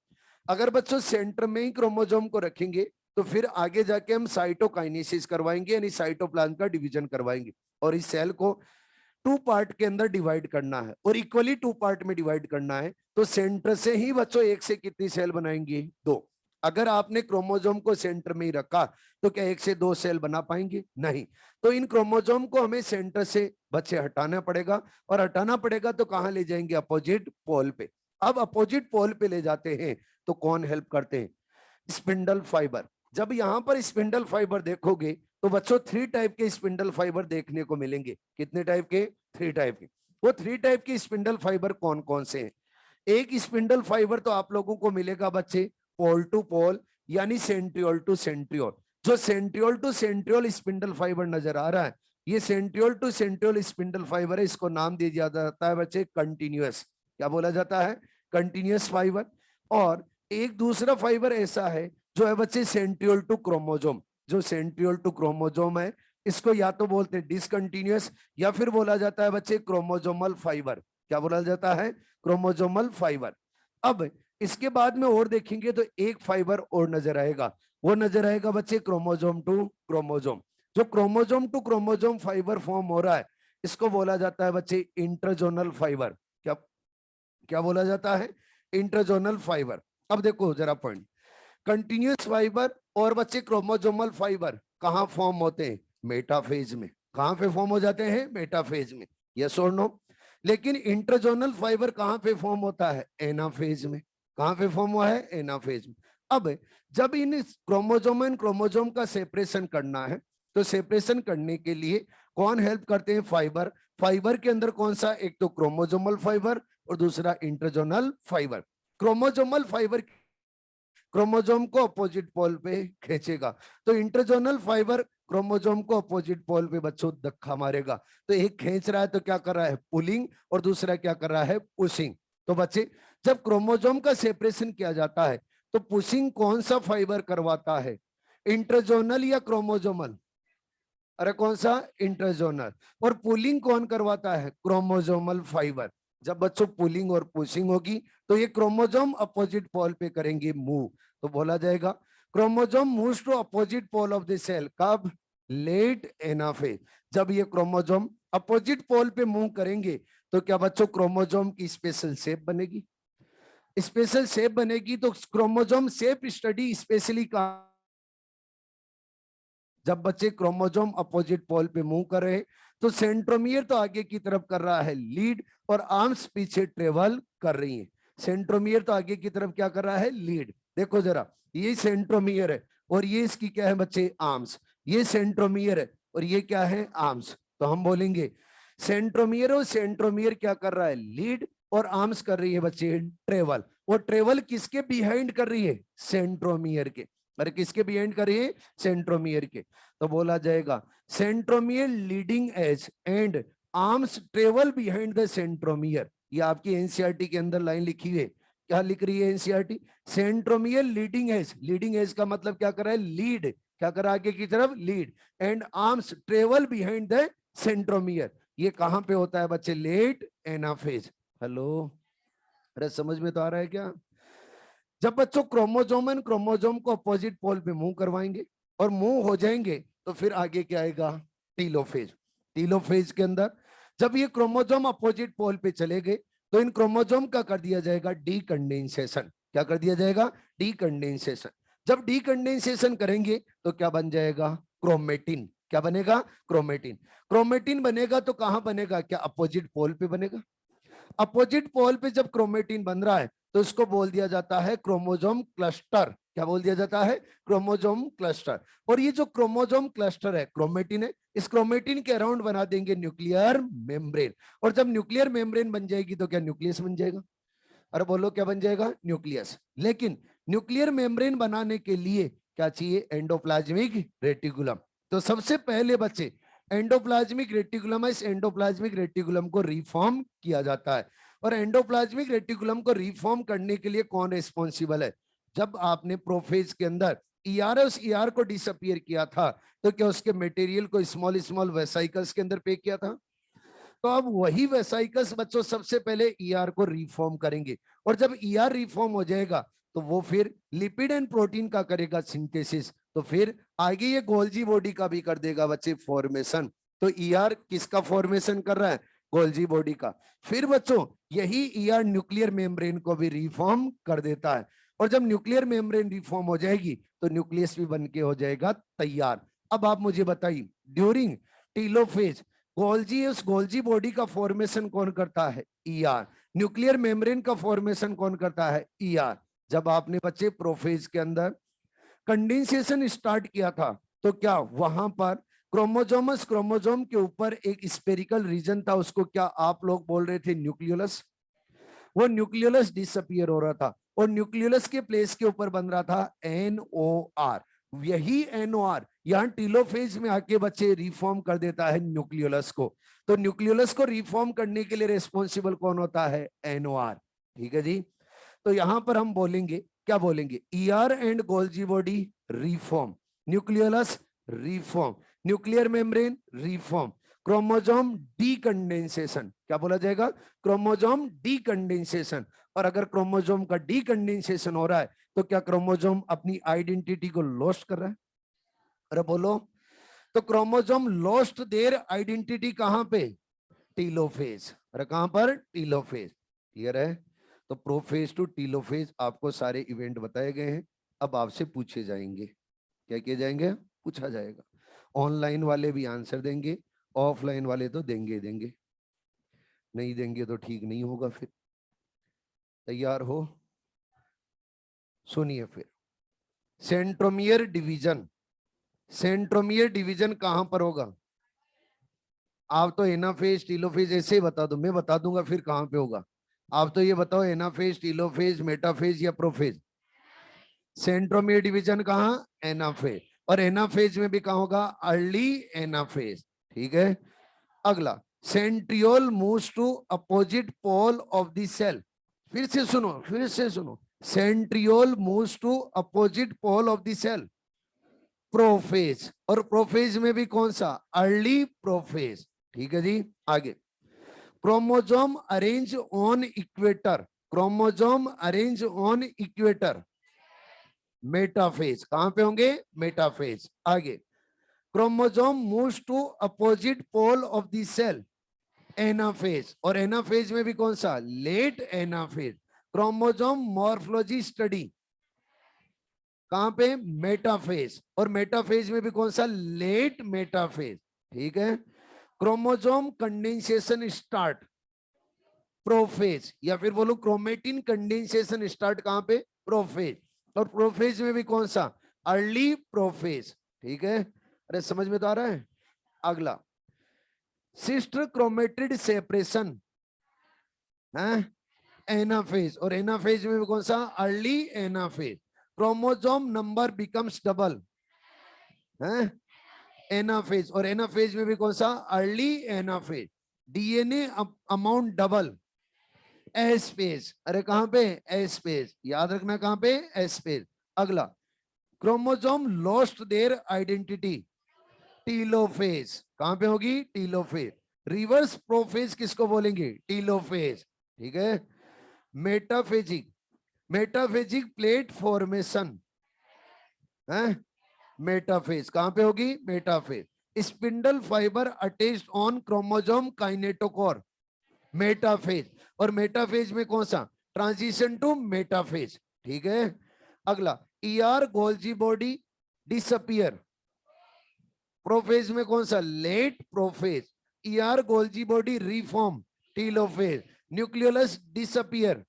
अगर बच्चों सेंटर में ही क्रोमोसोम को रखेंगे तो फिर आगे जाके हम साइटोकाइनेसिस करवाएंगे, यानी साइटोप्लाज्म का डिवीजन करवाएंगे, और इस सेल को 2 पार्ट के अंदर डिवाइड करना है और इक्वली 2 पार्ट में डिवाइड करना है। तो सेंटर से ही बच्चों एक से कितनी सेल बनाएंगे, 2। अगर आपने क्रोमोसोम को सेंटर में ही रखा तो क्या 1 से 2 सेल बना पाएंगे, नहीं। तो इन क्रोमोसोम को हमें सेंटर से बच्चे हटाना पड़ेगा, और हटाना पड़ेगा तो कहां ले जाएंगे, अपोजिट पोल पे। अब अपोजिट पोल पे ले जाते हैं तो कौन हेल्प करते हैं, स्पिंडल फाइबर। जब यहां पर स्पिंडल फाइबर देखोगे तो बच्चों 3 टाइप के स्पिंडल फाइबर देखने को मिलेंगे। कितने टाइप के, 3 टाइप के। वो 3 टाइप के स्पिंडल फाइबर कौन कौन से हैं। एक स्पिंडल फाइबर तो आप लोगों को मिलेगा बच्चे पोल टू पोल, यानी सेंट्रियोल टू सेंट्रियोल। जो centriole to centriole spindle fibre नजर आ रहा है, ये centriole to centriole spindle fibre है। इसको नाम दिया जाता है बच्चे कंटिन्यूअस। क्या बोला जाता है, कंटिन्यूअस फाइबर। और एक दूसरा फाइबर ऐसा है जो है बच्चे सेंट्रियोल टू क्रोमोसोम। जो सेंट्रियोल टू क्रोमोसोम है इसको या तो बोलते हैं डिसकंटिन्यूअस, या फिर बोला जाता है बच्चे क्रोमोसोमल फाइबर। क्या बोला जाता है, क्रोमोसोमल फाइबर। अब इसके बाद में और देखेंगे तो एक फाइबर और नजर आएगा, वो नजर आएगा बच्चे क्रोमोसोम टू क्रोमोसोम। जो chromosome to chromosome fibre form हो रहा है इसको बोला जाता है बच्चे इंट्राजोनल फाइबर। क्या क्या बोला जाता है? Intrazonal fibre. अब देखो जरा पॉइंट, कंटिन्यूस फाइबर और बच्चे क्रोमोजोमल फाइबर कहां फॉर्म होते हैं? मेटाफेज में। कहां पे फॉर्म हो जाते हैं? मेटाफेज में। Yes or no? लेकिन इंट्राजोनल फाइबर कहां पे फॉर्म होता है? एनाफेज में। कहां पे फॉर्म हुआ है? एनाफेज में। अब जब इन क्रोमोजोम एंड क्रोमोजोम का सेपरेशन करना है तो सेपरेशन करने के लिए कौन हेल्प करते हैं? फाइबर। फाइबर के अंदर कौन सा? एक तो क्रोमोजोमल फाइबर और दूसरा intrazonal fibre. Chromosomal fibre chromosome को अपोजिट पोल पे खींचेगा, तो इंटरजोनल फाइबर क्रोमोजोम को अपोजिट पोल पे बच्चों धक्का मारेगा। तो एक खींच रहा है तो क्या कर रहा है? पुलिंग, और दूसरा क्या कर रहा है? पुशिंग। तो बच्चे जब क्रोमोजोम का सेपरेशन किया जाता है तो पुशिंग कौन सा फाइबर करवाता है? इंटरजोनल या क्रोमोजोमल? अरे कौन सा? इंटरजोनल। और पुलिंग कौन करवाता है? Chromosomal fibre. जब बच्चों पुलिंग और पुशिंग होगी तो ये क्रोमोजोम अपोजिट पोल पे करेंगे मूव, तो बोला जाएगा chromosome moves to opposite pole of the cell. कब? Late anaphase. जब ये क्रोमोजोम अपोजिट पोल पे मूव करेंगे तो क्या बच्चों क्रोमोजोम की स्पेशल शेप बनेगी? स्पेशल शेप बनेगी तो क्रोमोजोम शेप स्टडी स्पेशली का जब बच्चे क्रोमोजोम अपोजिट पोल पे मूव कर रहे हैं तो सेंट्रोमियर तो आगे की तरफ कर रहा है लीड और आर्म्स पीछे ट्रेवल कर रही हैं। सेंट्रोमियर तो आगे की तरफ क्या कर रहा है? लीड। देखो जरा, ये सेंट्रोमियर है और ये इसकी क्या है बच्चे? आर्म्स। ये सेंट्रोमियर है और ये क्या है? आर्म्स। तो हम बोलेंगे सेंट्रोमियर और सेंट्रोमियर क्या कर रहा है? लीड, और आर्म्स कर रही है बच्चे ट्रेवल। और ट्रेवल किसके बिहाइंड कर रही है? सेंट्रोमियर के। अरे किसके बिहाइंड कर रही है? सेंट्रोमियर के। तो बोला जाएगा centromere leading edge and arms travel behind the centromere. ये आपकी एनसीईआरटी के अंदर लाइन लिखी है। क्या लिख रही है NCERT? Centromere leading edge. Leading edge का मतलब क्या कर रहा है? लीड। क्या कर रहा है? आगे की तरफ lead. And arms travel behind the centromere. ये कहां पे होता है बच्चे? Late anaphase. हेलो, अरे समझ में तो आ रहा है क्या? जब बच्चों क्रोमोजोम एंड क्रोमोजोम को अपोजिट पोल पे मूव करवाएंगे और मूव हो जाएंगे तो फिर आगे क्या आएगा? टीलोफेज। टीलोफेज के अंदर जब ये क्रोमोजोम अपोजिट पोल पे चले गए तो इन क्रोमोजोम का कर दिया जाएगा डीकंडेंसेशन। क्या कर दिया जाएगा? डीकंडेंसेशन। जब डीकंडेंसेशन करेंगे तो क्या बन जाएगा? क्रोमेटिन। क्या बनेगा? क्रोमेटिन। क्रोमेटिन बनेगा तो कहां बनेगा? क्या अपोजिट पोल पे बनेगा? अपोजिट पोल पे जब क्रोमेटिन बन रहा है तो इसको बोल दिया जाता है क्रोमोजोम क्लस्टर। क्या बोल दिया जाता है? Chromosome cluster. और ये जो क्रोमोजोम क्लस्टर है क्रोमेटिन है, इस क्रोमेटिन के अराउंड बना देंगे न्यूक्लियर मेम्ब्रेन। और जब न्यूक्लियर मेम्ब्रेन बन जाएगी तो क्या न्यूक्लियस बन जाएगा? अरे बोलो क्या बन जाएगा? न्यूक्लियस। लेकिन न्यूक्लियर मेम्ब्रेन बनाने के लिए क्या चाहिए? Endoplasmic reticulum. तो सबसे पहले बच्चे एंडोप्लाज्मिक रेटिकुलम है, इस एंडोप्लाज्मिक रेटिकुलम को रिफॉर्म किया जाता है। और एंडोप्लाज्मिक रेटिकुलम को रिफॉर्म करने के लिए कौन रिस्पॉन्सिबल है? जब आपने प्रोफेज के अंदर ईआर उस ईआर को डिसअपियर किया था तो क्या उसके मटेरियल को स्मॉल स्मॉल वेसाइकल्स के अंदर पे किया था? तो अब वही वेसाइकल्स बच्चों सबसे पहले ईआर को रिफॉर्म करेंगे। और जब ईआर रिफॉर्म हो जाएगा तो वो फिर लिपिड एंड प्रोटीन का करेगा सिंथेसिस। तो फिर आगे ये गोल्जी बॉडी का भी कर देगा बच्चे फॉर्मेशन। तो ईआर किसका फॉर्मेशन कर रहा है? गोल्जी बॉडी का। फिर बच्चों यही ईआर न्यूक्लियर मेम्ब्रेन को भी रिफॉर्म कर देता है। और जब न्यूक्लियर मेम्ब्रेन रिफॉर्म हो जाएगी तो न्यूक्लियस भी बन के हो जाएगा तैयार। अब आप मुझे बताइए ड्यूरिंग टीलोफेज गोल्जी उस गोल्जी बॉडी का फॉर्मेशन कौन करता है? ईआर। न्यूक्लियर मेम्ब्रेन का फॉर्मेशन कौन करता है? ईआर। जब आपने बच्चे प्रोफेज के अंदर कंडेंसेशन स्टार्ट किया था तो क्या वहां पर क्रोमोजोमस क्रोमोजोम के ऊपर एक स्पेरिकल रीजन था, उसको क्या आप लोग बोल रहे थे? न्यूक्लियोलस। वो न्यूक्लियोलस डिसअपियर हो रहा था और न्यूक्लियोलस के प्लेस के ऊपर बन रहा था एनओआर। यही एनओआर यहाँ टीलोफेज में आके बच्चे रिफॉर्म कर देता है न्यूक्लियोलस को। तो न्यूक्लियोलस को रिफॉर्म करने के लिए रिस्पॉन्सिबल कौन होता है? एनओआर। ठीक है जी। तो यहां पर हम बोलेंगे, क्या बोलेंगे? ER and Golgi body reform, nucleolus reform, nuclear membrane reform, chromosome डीकंडेंसेशन। क्या बोला जाएगा? क्रोमोजोम डीकंडेंसेशन। और अगर क्रोमोजोम का डीकंडेंसेशन हो रहा है तो क्या क्रोमोजोम अपनी आइडेंटिटी को लॉस्ट कर रहा है? अरे बोलो, तो क्रोमोसोम लॉस्ट देयर आइडेंटिटी कहां पे? टीलोफेज। अरे कहां पर? टीलोफेज। क्लियर है? तो प्रोफेज टू टीलोफेज आपको सारे इवेंट बताए गए हैं। अब आपसे पूछे जाएंगे। क्या किए जाएंगे? पूछा जाएगा। ऑनलाइन वाले भी आंसर देंगे, ऑफलाइन वाले तो देंगे देंगे, नहीं देंगे तो ठीक नहीं होगा। फिर तैयार हो? सुनिए फिर। Centromere division. सेंट्रोमियर डिवीजन कहां पर होगा? आप तो एनाफेज टीलोफेज ऐसे ही बता दो, मैं बता दूंगा फिर कहां पे होगा। आप तो ये बताओ एनाफेज टीलोफेज मेटाफेज या प्रोफेज। सेंट्रोमियर डिवीजन कहां? एनाफेज। और एनाफेज में भी कहां होगा? Early anaphase. ठीक है। अगला, centriole moves to opposite pole of the cell. फिर से सुनो, फिर से सुनो। Centriole moves to opposite pole of the cell, prophase. और प्रोफेज में भी कौन सा? Early prophase. ठीक है जी। आगे, chromosome arrange on equator. Chromosome arrange on equator, metaphase. कहां पे होंगे? मेटाफेज। आगे, chromosome moves to opposite pole of the cell, anaphase. और एनाफेज में भी कौन सा? Late anaphase. Chromosome morphology study कहां पे? मेटाफेज। और मेटाफेज में भी कौन सा? Late metaphase. ठीक है। Chromosome condensation start, prophase. या फिर बोलो क्रोमेटिन कंडेंसेशन स्टार्ट कहां पे? प्रोफेज। और प्रोफेज में भी कौन सा? Early prophase. ठीक है। अरे समझ में तो आ रहा है? अगला, सिस्टर क्रोमेटिड सेपरेशन है, एनाफेज। और एनाफेज में भी कौन सा? Early anaphase. Chromosome number becomes double है, एनाफेज। और एनाफेज में भी कौन सा? Early anaphase. DNA amount double, S phase. अरे कहां पे? S phase. याद रखना कहां पे? S phase. अगला, chromosome lost their identity, telophase. कहां पे होगी? टीलोफेज। रिवर्स प्रोफेज किसको बोलेंगे? टीलोफेज। ठीक है। मेटाफेजिक, मेटाफेजिक प्लेट फॉर्मेशन है, मेटाफेज। कहां पे होगी? Metaphase. Spindle fibre attached on chromosome kinetochore, metaphase. और मेटाफेज में कौन सा? Transition to metaphase. ठीक है। अगला, ER Golgi body disappear, prophase में कौन सा? Late prophase. ER Golgi body reform, telophase. Nucleolus disappear,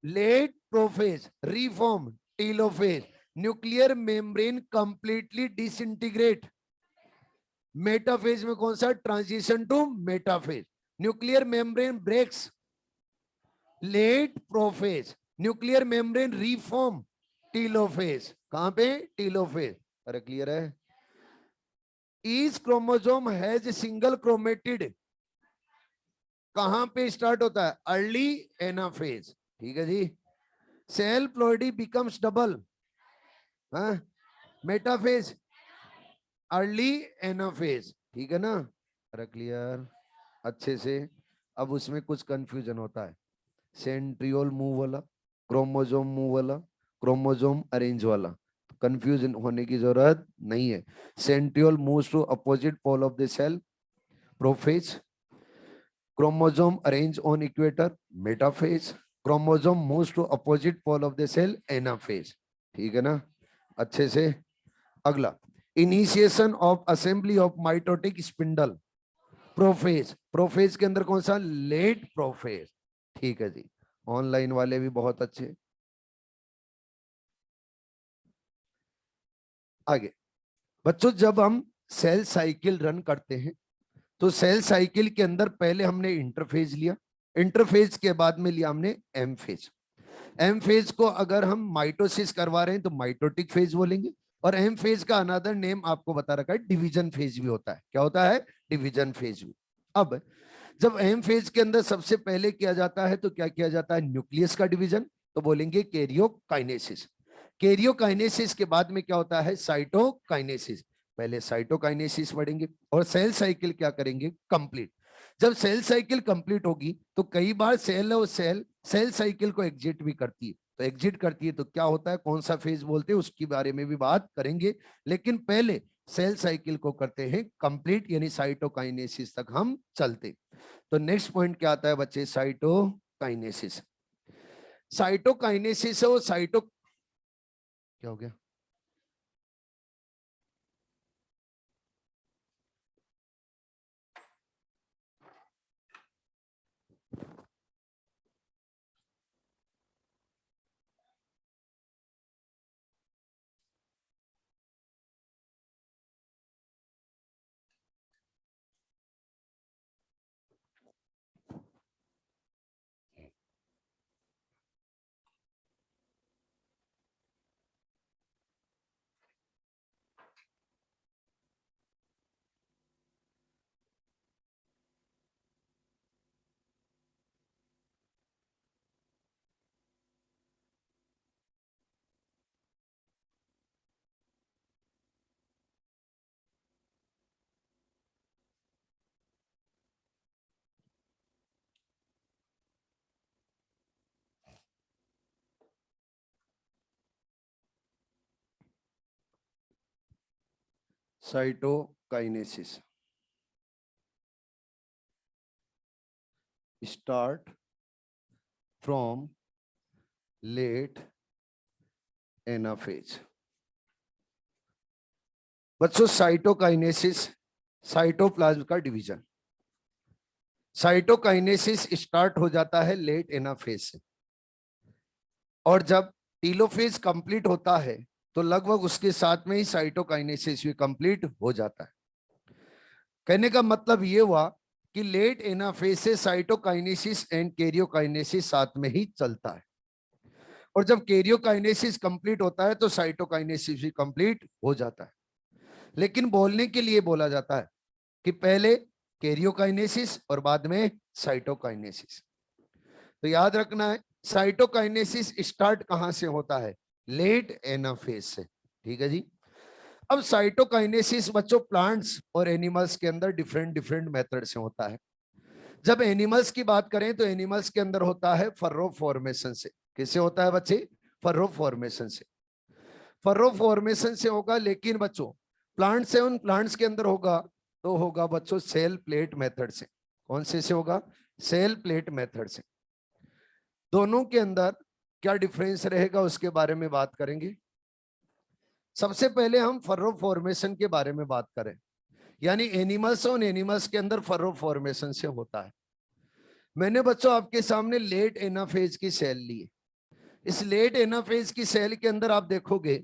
late prophase. Reform, telophase. Nuclear membrane completely disintegrate, metaphase में कौन सा? Transition to metaphase. Nuclear membrane breaks, late prophase. Nuclear membrane reform, telophase. कहां पे? Telophase. अरे clear है? Each chromosome has single chromatid, कहां पे start होता है? Early anaphase. ठीक है जी। Cell ploidy becomes double, metaphase, early anaphase. ठीक है ना? अरे क्लियर? अच्छे से। अब उसमें कुछ कंफ्यूजन होता है, सेंट्रियोल मूव वाला, क्रोमोसोम मूव वाला, क्रोमोसोम अरेंज वाला। कंफ्यूजन होने की जरूरत नहीं है। Centriole moves to opposite pole of the cell, prophase. Chromosome arrange on equator, metaphase. Chromosome moves to opposite pole of the cell, anaphase. ठीक है ना? अच्छे से। अगला, initiation of assembly of mitotic spindle, prophase. Prophase के अंदर कौन सा? Late prophase. ठीक है जी। ऑनलाइन वाले भी बहुत अच्छे। आगे बच्चों, जब हम सेल साइकिल रन करते हैं तो सेल साइकिल के अंदर पहले हमने इंटरफेज लिया, इंटरफेज के बाद में लिया हमने एम फेज। एम फेज को अगर हम माइटोसिस करवा रहे हैं तो माइटोटिक फेज बोलेंगे। और एम फेज का अनदर नेम आपको बता रखा है, डिवीजन फेज भी होता है। क्या होता है? डिवीजन फेज भी। अब जब एम फेज के अंदर सबसे पहले किया जाता है तो क्या किया जाता है? न्यूक्लियस का डिवीजन, तो बोलेंगे कैरियोकाइनेसिस। कैरियोकाइनेसिस के बाद में क्या होता है? साइटोकाइनेसिस। पहले साइटोकाइनेसिस पढ़ेंगे और सेल साइकिल क्या करेंगे? कंप्लीट। जब सेल साइकिल कंप्लीट होगी तो कई बार सेल और सेल साइकिल को एग्जिट भी करती है। तो एग्जिट करती है तो क्या होता है? कौन सा फेज बोलते हैं उसके बारे में भी बात करेंगे। लेकिन पहले सेल साइकिल को करते हैं कंप्लीट, यानी साइटोकाइनेसिस तक हम चलते। तो नेक्स्ट पॉइंट क्या आता है बच्चे, साइटोकाइनेसिस। साइटोकाइनेसिस है वो साइटो, क्या हो गया, cytokinesis start from late anaphase. बच्चों साइटोकाइनेसिस साइटोप्लाज्म का डिवीजन। साइटोकाइनेसिस स्टार्ट हो जाता है लेट एनाफेज से, और जब टीलोफेज कंप्लीट होता है तो लगभग उसके साथ में ही साइटोकाइनेसिस भी कंप्लीट हो जाता है। कहने का मतलब ये हुआ कि लेट एनाफेज से साइटोकाइनेसिस एंड कैरियोकाइनेसिस साथ में ही चलता है, और जब कैरियोकाइनेसिस कंप्लीट होता है तो साइटोकाइनेसिस भी कंप्लीट हो जाता है। लेकिन बोलने के लिए बोला जाता है कि पहले कैरियोकाइनेसिस और बाद में साइटोकाइनेसिस। तो याद रखना है साइटोकाइनेसिस स्टार्ट कहां से होता है, लेट एनाफेज से। ठीक है जी। अब साइटोकाइनेसिस बच्चों प्लांट्स और एनिमल्स के अंदर डिफरेंट डिफरेंट मेथड से होता है। जब एनिमल्स की बात करें तो एनिमल्स के अंदर होता है फर्रो फॉर्मेशन से। किससे होता है बच्चे, फर्रो फॉर्मेशन से। फर्रो फॉर्मेशन से होगा, लेकिन बच्चों प्लांट्स है, उन प्लांट्स के अंदर होगा तो होगा बच्चों सेल प्लेट मेथड से। कौन से होगा, सेल प्लेट मेथड से। दोनों के अंदर क्या डिफरेंस रहेगा उसके बारे में बात करेंगे। सबसे पहले हम फर्रो फॉर्मेशन के बारे में बात करें, यानी एनिमल्स और एनिमल्स के अंदर फर्रो फॉर्मेशन से होता है। मैंने बच्चों आपके सामने लेट एनाफेज की सेल ली है। इस लेट एनाफेज की सेल के अंदर आप देखोगे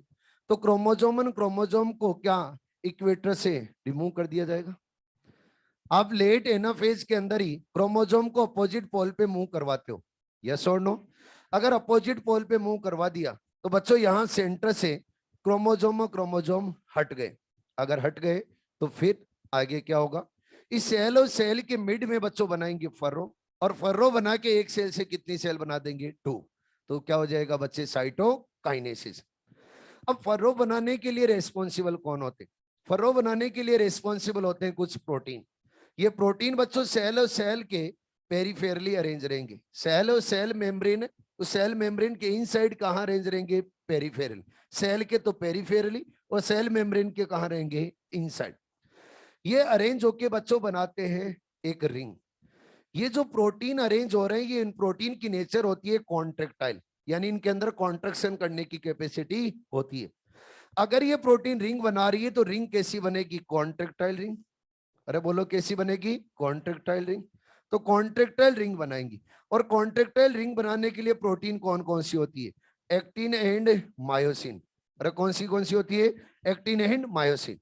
तो क्रोमोजोम क्रोमोजोम को क्या इक्वेटर से रिमूव कर दिया जाएगा। आप लेट एनाफेज के अंदर ही क्रोमोजोम को अपोजिट पोल पे मूव करवाते हो, यस और नो। अगर अपोजिट पोल पे मूव करवा दिया तो बच्चों यहां सेंटर से क्रोमोजोम क्रोमोजोम हट गए। अगर हट गए तो फिर आगे क्या होगा, इस सेल और सेल के मिड में बच्चों बनाएंगे फर्रो, और फर्रो बना के एक सेल से कितनी सेल बना देंगे, 2। तो क्या हो जाएगा बच्चे, साइटोकाइनेसिस। अब फर्रो बनाने के लिए रेस्पॉन्सिबल कौन होते, फर्रो बनाने के लिए रेस्पॉन्सिबल होते हैं कुछ प्रोटीन। ये प्रोटीन बच्चों सेल और सेल के पेरीफेरली अरेंज रहेंगे। सेल और सेल मेम्ब्रेन, उस सेल मेम्ब्रेन के इनसाइड कहां अरेंज रहेंगे, पेरीफेरल। सेल के तो पेरीफेरली, और सेल मेम्ब्रेन के कहां रहेंगे, इनसाइड। ये अरेंज होके बच्चों बनाते हैं एक रिंग। ये जो प्रोटीन अरेंज हो रहे हैं, ये इन प्रोटीन की नेचर होती है कॉन्ट्रेक्टाइल, यानी इनके अंदर कॉन्ट्रैक्शन करने की कैपेसिटी होती है। अगर ये प्रोटीन रिंग बना रही है तो रिंग कैसी बनेगी, कॉन्ट्रेक्टाइल रिंग। अरे बोलो कैसी बनेगी, कॉन्ट्रेक्टाइल रिंग। तो कॉन्ट्रेक्टाइल रिंग बनाएंगी, और कॉन्ट्रेक्टाइल रिंग बनाने के लिए प्रोटीन कौन कौन सी होती है, एक्टिन एंड मायोसिन। अरे कौन सी होती है, एक्टिन एंड मायोसिन।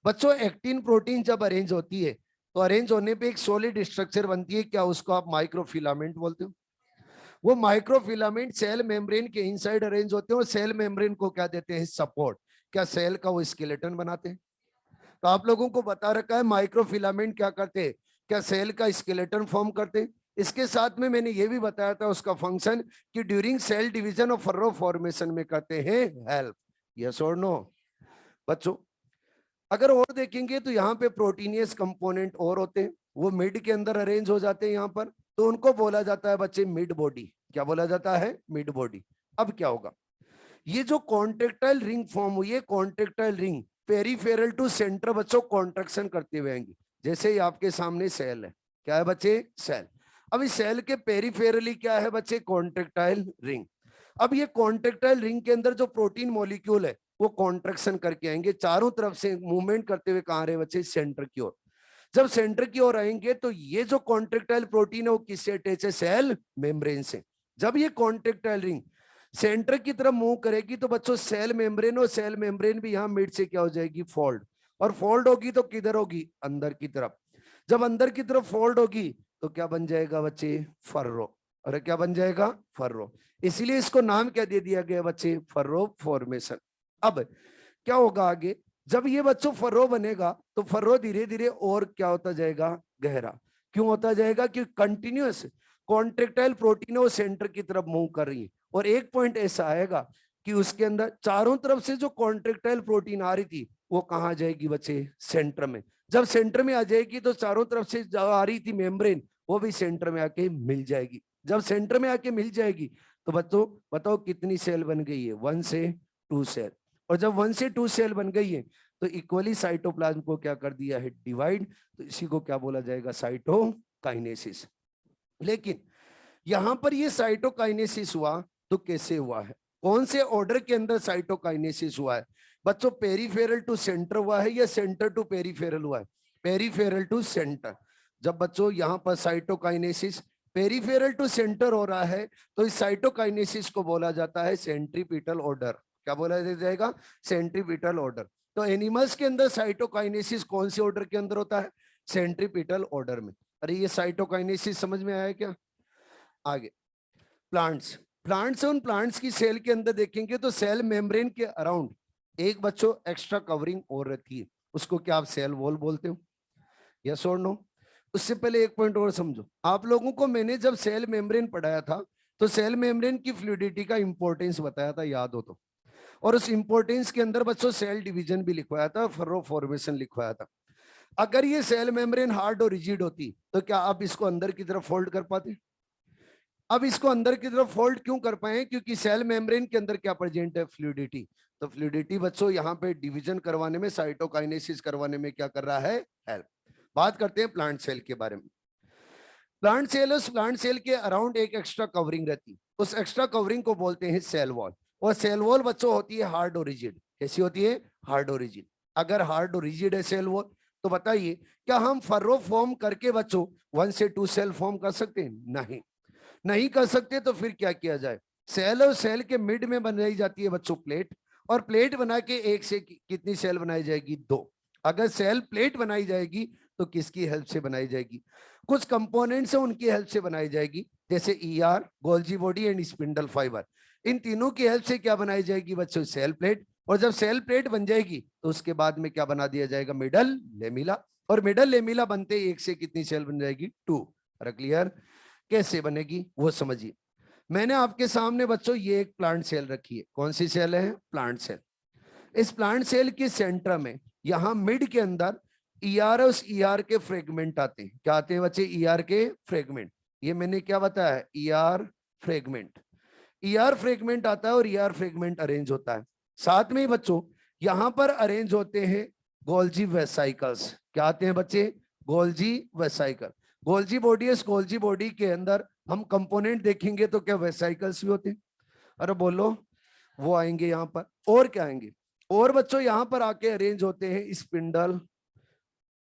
बच्चों एक्टिन प्रोटीन जब अरेंज होती है तो अरेंज होने पे एक सॉलिड स्ट्रक्चर बनती है, क्या उसको आप माइक्रोफिलामेंट बोलते हो। वो माइक्रोफिलामेंट सेल मेम्ब्रेन के इनसाइड अरेंज होते हैं, और सेल मेम्ब्रेन को क्या देते हैं, सपोर्ट। क्या सेल का वो स्केलेटन बनाते हैं। तो आप लोगों को बता रखा है माइक्रोफिलामेंट क्या करते हैं, क्या सेल का स्केलेटन फॉर्म करते हैं। इसके साथ में मैंने ये भी बताया था उसका फंक्शन कि ड्यूरिंग सेल डिवीजन और फर्रो फॉर्मेशन में करते हैं हेल्प, यस और नो। बच्चों अगर और देखेंगे तो यहाँ पे प्रोटीनियस कंपोनेंट और होते हैं, वो मिड के अंदर अरेंज हो जाते हैं यहाँ पर, तो उनको बोला जाता है बच्चे मिड बॉडी। क्या बोला जाता है, मिड बॉडी। अब क्या होगा, ये जो कॉन्ट्रेक्टाइल रिंग फॉर्म हुई है, contractile ring peripheral to centre बच्चों कॉन्ट्रैक्शन करते हुए आएंगे। जैसे ही आपके सामने सेल है, क्या है बच्चे, सेल। अब इस सेल के पेरीफेरली क्या है बच्चे, कॉन्ट्रेक्टाइल रिंग। अब ये कॉन्ट्रेक्टाइल रिंग के अंदर जो प्रोटीन मॉलिक्यूल है वो कॉन्ट्रैक्शन करके आएंगे, चारों तरफ से मूवमेंट करते हुए कहां रहे बच्चे, सेंटर की ओर। जब सेंटर की ओर आएंगे तो ये जो कॉन्ट्रेक्टाइल प्रोटीन है वो किससे अटैच है, सेल मेम्ब्रेन से। जब ये कॉन्ट्रेक्टाइल रिंग सेंटर की तरफ मूव करेगी तो बच्चों सेल मेम्ब्रेन, और सेल मेम्ब्रेन भी यहाँ मिड से क्या हो जाएगी, फोल्ड। और फोल्ड होगी तो किधर होगी, अंदर की तरफ। जब अंदर की तरफ फोल्ड होगी तो क्या बन जाएगा बच्चे, फर्रो। और क्या बन जाएगा, फर्रो। इसीलिए इसको नाम क्या दे दिया गया बच्चे, फर्रो फॉर्मेशन। अब क्या होगा आगे, जब ये बच्चों फर्रो बनेगा तो फर्रो धीरे धीरे और क्या होता जाएगा, गहरा। क्यों होता जाएगा, क्योंकि कंटिन्यूअस कॉन्ट्रेक्टाइल प्रोटीन वो सेंटर की तरफ मूव कर रही है। और एक पॉइंट ऐसा आएगा कि उसके अंदर चारों तरफ से जो कॉन्ट्रेक्टाइल प्रोटीन आ रही थी वो कहाँ जाएगी बच्चे, सेंटर में। जब सेंटर में आ जाएगी तो चारों तरफ से जो आ रही थी मेम्ब्रेन वो भी सेंटर में आके मिल जाएगी। जब सेंटर में आके मिल जाएगी तो बच्चों बताओ कितनी सेल बन गई है, 1 से 2 सेल। और जब 1 से 2 सेल बन गई है तो इक्वली साइटोप्लाज्म को क्या कर दिया है, डिवाइड। तो इसी को क्या बोला जाएगा, साइटोकाइनेसिस। लेकिन यहां पर ये साइटोकाइनेसिस हुआ तो कैसे हुआ है, कौन से ऑर्डर के अंदर साइटोकाइनेसिस हुआ है बच्चों, पेरीफेरल टू सेंटर हुआ है या सेंटर टू पेरीफेरल हुआ है, पेरीफेरल टू सेंटर। जब बच्चों यहां पर साइटोकाइनेसिस पेरीफेरल टू सेंटर हो रहा है तो इस साइटोकाइनेसिस को बोला जाता है सेंट्रीपिटल ऑर्डर। क्या बोला जाएगा, सेंट्रीपिटल ऑर्डर। तो एनिमल्स के अंदर साइटोकाइनेसिस कौन से ऑर्डर के अंदर होता है, सेंट्रीपिटल ऑर्डर में। अरे ये साइटोकाइनेसिस समझ में आया क्या। आगे प्लांट्स, प्लांट्स उन प्लांट्स की सेल के अंदर देखेंगे तो सेल मेम्ब्रेन के अराउंड एक बच्चों एक्स्ट्रा कवरिंग और रहती है, उसको क्या आप सेल वॉल बोलते हो, यस और नो। उससे पहले एक पॉइंट और समझो, आप लोगों को मैंने जब सेल मेम्ब्रेन पढ़ाया था तो सेल मेम्ब्रेन की फ्लूइडिटी का इंपॉर्टेंस बताया था, याद हो तो। और उस इंपॉर्टेंस के अंदर बच्चों सेल डिवीजन भी लिखवाया था, फर्रो फॉर्मेशन लिखवाया था। अगर ये सेल मेम्ब्रेन हार्ड और रिजिड होती तो क्या आप इसको अंदर की तरफ फोल्ड कर पाते। अब इसको अंदर की तरफ फोल्ड क्यों कर पाए, क्योंकि सेल मेम्ब्रेन के अंदर क्या प्रेजेंट है, फ्लूइडिटी। तो फ्लूइडिटी बच्चों यहाँ पे डिवीजन करवाने में, साइटोकाइनेसिस करवाने में क्या कर रहा है, हेल्प। बात करते हैं प्लांट सेल के बारे में। प्लांट सेल, उस प्लांट सेल के अराउंड एक एक्स्ट्रा कवरिंग रहती, उस एक्स्ट्रा कवरिंग को बोलते हैं सेल वॉल। और सेल वॉल बच्चों होती है हार्ड और रिजिड। कैसी होती है, हार्ड और रिजिड। अगर हार्ड और रिजिड है सेल वॉल तो बताइए क्या हम फर्रो फॉर्म करके बच्चों 1 से 2 सेल फॉर्म कर सकते हैं, नहीं, नहीं कर सकते। तो फिर क्या किया जाए, सेल और सेल के मिड में बनाई जाती है बच्चों प्लेट, और प्लेट बना के एक से कितनी सेल बनाई जाएगी, 2। अगर सेल प्लेट बनाई जाएगी तो किसकी हेल्प से बनाई जाएगी, कुछ कंपोनेंट्स है उनकी हेल्प से बनाई जाएगी, जैसे ER, Golgi body and spindle fibre. इन तीनों की हेल्प से क्या बनाई जाएगी बच्चों, सेल प्लेट। और जब सेल प्लेट बन जाएगी तो उसके बाद में क्या बना दिया जाएगा, मिडल लेमिला। और मिडल लेमिला बनते एक से कितनी सेल बन जाएगी, 2। अरे क्लियर, कैसे बनेगी वो समझिए। मैंने आपके सामने बच्चों ये एक प्लांट सेल रखी है, कौन सी सेल है, प्लांट सेल। इस प्लांट सेल के सेंटर में यहां मिड के अंदर ईआर, उस ईआर के फ्रेगमेंट आते हैं। क्या आते हैं बच्चे, ईआर के फ्रेगमेंट। ये मैंने क्या बताया है, ईआर फ्रेगमेंट। ईआर फ्रेगमेंट आता है और ईआर फ्रेगमेंट अरेंज होता है। साथ में ही बच्चों यहां पर अरेंज होते हैं गोल्जी वेसाइकल्स। क्या आते हैं बच्चे, गोल्जी वेसाइकल। गोल्जी बॉडी, इस गोल्जी बॉडी के अंदर हम कंपोनेंट देखेंगे तो क्या वेसाइकल्स भी होते हैं, अरे बोलो, वो आएंगे यहाँ पर। और क्या आएंगे, और बच्चों यहां पर आके अरेंज होते हैं स्पिंडल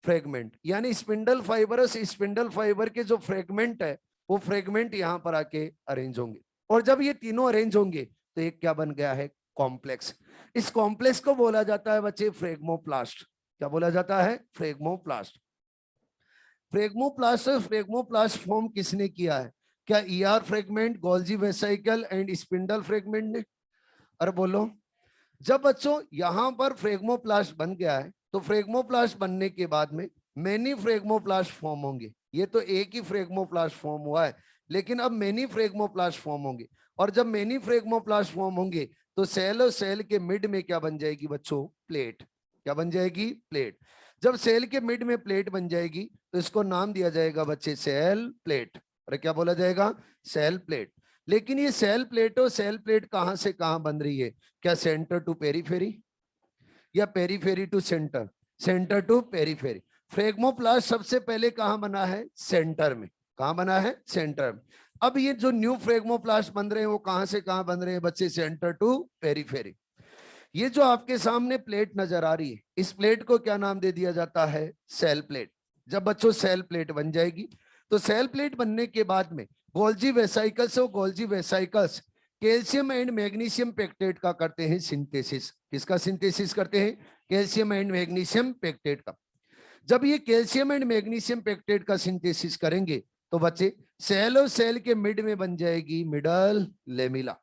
फ्रेगमेंट, यानी स्पिंडल फाइबर, स्पिंडल फाइबर के जो फ्रेगमेंट है वो फ्रेगमेंट यहां पर आके अरेंज होंगे। और जब ये तीनों अरेंज होंगे तो एक क्या बन गया है, कॉम्प्लेक्स। इस कॉम्प्लेक्स को बोला जाता है बच्चे फ्रेगमोप्लास्ट। क्या बोला जाता है, फ्रेगमोप्लास्ट। फ्रेगमोप्लास्ट, फ्रेगमोप्लास्ट फॉर्म किसने किया है, क्या ER fragment, Golgi vesicle and spindle fragment ने, अरे बोलो। जब बच्चों यहां पर फ्रेगमोप्लास्ट बन गया है तो फ्रेगमोप्लास्ट बनने के बाद में मेनी फ्रेगमोप्लास्ट फॉर्म होंगे। ये तो एक ही फ्रेगमोप्लास्ट फॉर्म हुआ है, लेकिन अब मेनी फ्रेगमोप्लास्ट फॉर्म होंगे। और जब मेनी फ्रेगमोप्लास्ट फॉर्म होंगे तो सेल और सेल के मिड में क्या बन जाएगी बच्चों, प्लेट। क्या बन जाएगी, प्लेट। जब सेल के मिड में प्लेट बन जाएगी तो इसको नाम दिया जाएगा बच्चे सेल प्लेट। अरे क्या बोला जाएगा, सेल प्लेट। लेकिन ये सेल प्लेट और सेल प्लेट कहां से कहां बन रही है, क्या सेंटर टू पेरीफेरी, या periphery to centre, centre to periphery. Phragmoplast सबसे पहले कहां बना है? सेंटर में। कहां बना है? सेंटर में। अब ये जो न्यू फ्रेगमोप्लास्ट बन रहे हैं वो कहां से कहां बन रहे हैं बच्चे? Centre to periphery. ये जो आपके सामने प्लेट नजर आ रही है, इस प्लेट को क्या नाम दे दिया जाता है? Cell plate. जब बच्चों सेल प्लेट बन जाएगी तो सेल प्लेट बनने के बाद में गोल्जी वेसाइकल्स और Golgi vesicles calcium and magnesium pectate का करते हैं सिंथेसिस। किसका सिंथेसिस करते हैं? कैल्शियम एंड मैग्नीशियम पेक्टेट का। जब ये कैल्शियम एंड मैग्नीशियम पेक्टेट का सिंथेसिस करेंगे तो बच्चे सेल और सेल के मिड में बन जाएगी मिडल लेमिला।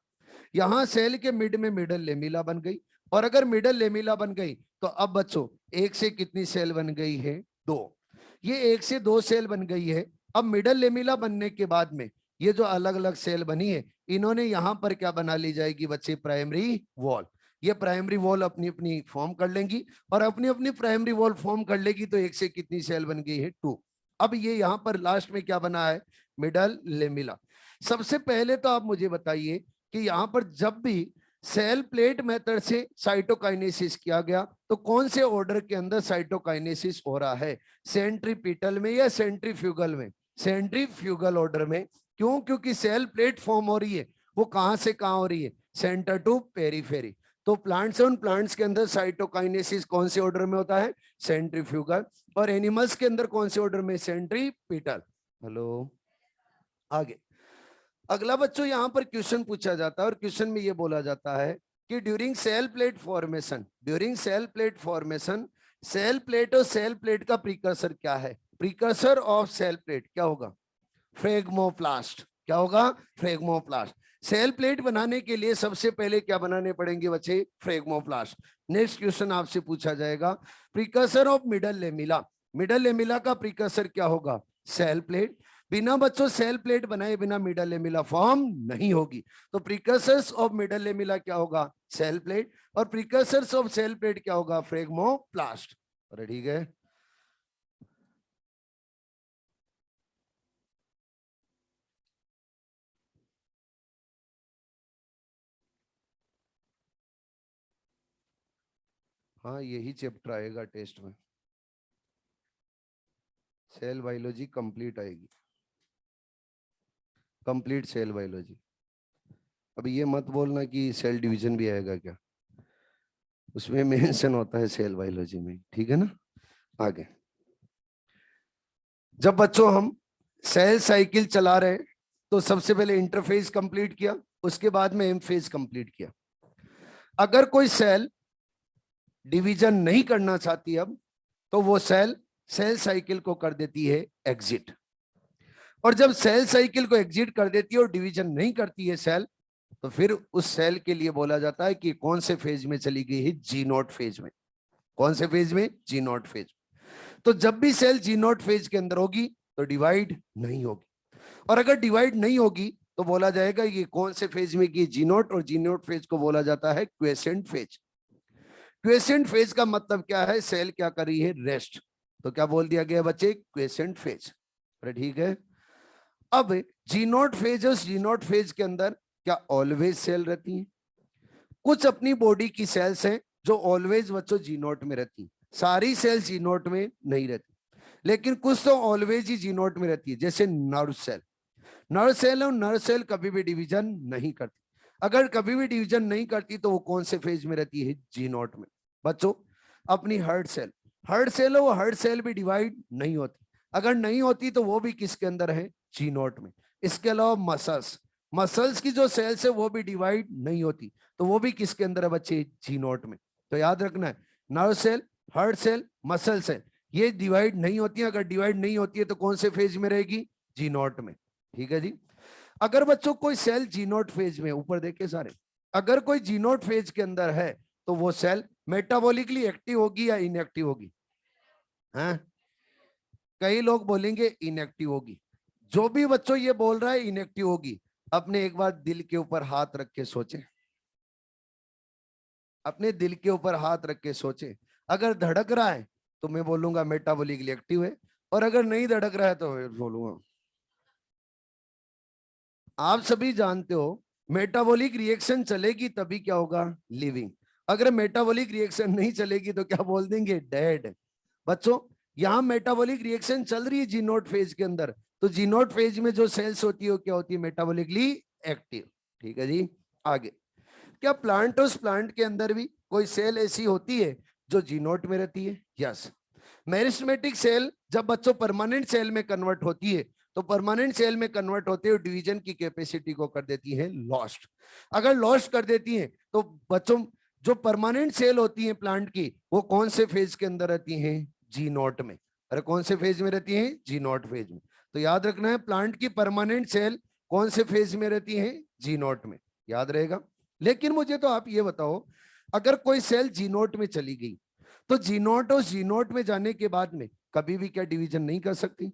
यहां सेल के मिड में मिडल लेमिला बन गई। और अगर मिडल लेमिला बन गई तो अब बच्चों एक से कितनी सेल बन गई है? दो। ये एक से दो सेल बन गई है। अब मिडल लेमिला बनने के बाद में ये जो अलग अलग सेल बनी है, इन्होंने यहां पर क्या बना ली जाएगी बच्चे? Primary wall. ये प्राइमरी वॉल अपनी अपनी फॉर्म कर लेंगी और अपनी अपनी प्राइमरी वॉल फॉर्म कर लेगी तो एक से कितनी सेल बन गई है? टू। अब ये यहां पर लास्ट में क्या बना है? Middle lamella. सबसे पहले तो आप मुझे बताइए कि यहां पर जब भी सेल प्लेट मेथड से साइटोकाइनेसिस किया गया तो कौन से ऑर्डर के अंदर साइटोकाइनेसिस हो रहा है? सेंट्रीपिटल में या सेंट्रीफ्यूगल में? सेंट्रीफ्यूगल ऑर्डर में। क्यों? क्योंकि सेल प्लेट फॉर्म हो रही है, वो कहां से कहां हो रही है? Centre to periphery. तो प्लांट्स और प्लांट्स के अंदर साइटोकाइनेसिस कौन से ऑर्डर में होता है? सेंट्रीफ्यूगल। और एनिमल्स के अंदर कौन से ऑर्डर में? सेंट्रीपिटल। हेलो, आगे अगला बच्चों यहां पर क्वेश्चन पूछा जाता है और क्वेश्चन में ये बोला जाता है कि during cell plate formation, during cell plate formation cell plate और सेल प्लेट का प्रीकर्सर क्या है? प्रीकर्सर ऑफ सेल प्लेट क्या होगा? फ्रेगमोप्लास्ट। क्या होगा? फ्रेगमोप्लास्ट। सेल प्लेट बनाने के लिए सबसे पहले क्या बनाने पड़ेंगे बच्चे? फ्रेगमोप्लास्ट। नेक्स्ट क्वेश्चन आपसे पूछा जाएगा precursor of middle lamella. Middle lamella का प्रीकर्सर क्या होगा? Cell plate. बिना बच्चों सेल प्लेट बनाए बिना मिडल लेमिला फॉर्म नहीं होगी। तो प्रीकर्सर्स ऑफ मिडल लेमिला क्या होगा? Cell plate. और प्रीकर्सर्स ऑफ सेल प्लेट क्या होगा? फ्रेगमोप्लास्ट। अरे ठीक है। हाँ, यही चैप्टर आएगा टेस्ट में। सेल बायोलॉजी कंप्लीट आएगी, कंप्लीट सेल बायोलॉजी। अब ये मत बोलना कि सेल डिवीजन भी आएगा क्या, उसमें मेंशन होता है सेल बायोलॉजी में, ठीक है ना। आगे जब बच्चों हम सेल साइकिल चला रहे हैं तो सबसे पहले इंटरफेज कंप्लीट किया, उसके बाद में एम फेज कंप्लीट किया। अगर कोई सेल डिवीजन नहीं करना चाहती अब तो वो सेल सेल साइकिल को कर देती है एग्जिट। और जब सेल साइकिल को एग्जिट कर देती है और डिवीजन नहीं करती है सेल, तो फिर उस सेल के लिए बोला जाता है कि कौन से फेज में चली गई है? जी नॉट फेज में। कौन से फेज में? जी नॉट फेज। तो जब भी सेल जी नॉट फेज के अंदर होगी तो डिवाइड नहीं होगी। और अगर डिवाइड नहीं होगी तो बोला जाएगा ये कौन से फेज में की? जी नॉट। और जी नॉट फेज को बोला जाता है क्वेसेंट फेज। क्वेसेंट फेज का मतलब क्या है? सेल क्या कर रही है? रेस्ट। तो क्या बोल दिया गया बच्चे? Quiescent phase. अरे ठीक है। अब जी नॉट फेज और जी नॉट फेज के अंदर क्या ऑलवेज सेल रहती है? कुछ अपनी बॉडी की सेल्स हैं जो ऑलवेज बच्चों जी नोट में रहती। सारी सेल जी नोट में नहीं रहती, लेकिन कुछ तो ऑलवेज ही जी नोट में रहती है, जैसे नर्व सेल। नर्व सेल और नर्व सेल कभी भी डिवीजन नहीं करती। अगर कभी भी डिवीजन नहीं करती तो वो कौन से फेज में रहती है? जी नोट में। बच्चों अपनी हार्ट सेल, हार्ट सेल है, वो हार्ट सेल भी डिवाइड नहीं होती। अगर नहीं होती तो वो भी किसके अंदर है? जी नोट में। इसके अलावा मसल्स, मसल्स की जो सेल्स है वो भी डिवाइड नहीं होती, तो वो भी किसके अंदर है बच्चे? जी नोट में। तो याद रखना है, nerve cell, heart cell, muscle cell, ये डिवाइड नहीं होती है। अगर डिवाइड नहीं होती है तो कौन से फेज में रहेगी? जी नोट में। ठीक है जी। अगर बच्चों कोई सेल जी नोट फेज में, ऊपर देखे सारे, अगर कोई जी नोट फेज के अंदर है तो वो सेल मेटाबॉलिकली एक्टिव होगी या इनएक्टिव होगी? हैं? कई लोग बोलेंगे इनएक्टिव होगी। जो भी बच्चों ये बोल रहा है इनएक्टिव होगी, अपने एक बार दिल के ऊपर हाथ रख के सोचे, अपने दिल के ऊपर हाथ रख के सोचे। अगर धड़क रहा है तो मैं बोलूंगा मेटाबॉलिकली एक्टिव है, और अगर नहीं धड़क रहा है तो बोलूंगा। आप सभी जानते हो मेटाबॉलिक रिएक्शन चलेगी तभी क्या होगा? लिविंग। अगर मेटाबॉलिक रिएक्शन नहीं चलेगी तो क्या बोल देंगे, डेड। बच्चों यहाँ मेटाबॉलिक रिएक्शन चल रही है जी नोट फेज के अंदर, तो जी नोट फेज में जो सेल्स होती है वो क्या होती है, मेटाबॉलिकली एक्टिव। ठीक है जी, आगे। क्या प्लांट उस प्लांट के अंदर भी कोई सेल ऐसी होती है जो जी नोट में रहती है? यस। मेरिस्टेमेटिक सेल जब बच्चों परमानेंट सेल में कन्वर्ट होती है, तो परमानेंट सेल में कन्वर्ट होते हुए डिवीजन की कैपेसिटी को कर देती है लॉस्ट। अगर लॉस्ट कर देती है तो बच्चों जो परमानेंट सेल होती है प्लांट की, वो कौन से फेज के अंदर रहती हैं, जी नोट में। अरे कौन से फेज में रहती है, जी नोट फेज में। तो याद रखना है प्लांट की परमानेंट सेल कौन से फेज में रहती है, जी नोट में, याद रहेगा। लेकिन मुझे तो आप ये बताओ, अगर कोई सेल जी नोट में चली गई तो जी नोट और जी नोट में जाने के बाद में कभी भी क्या डिवीजन नहीं कर सकती?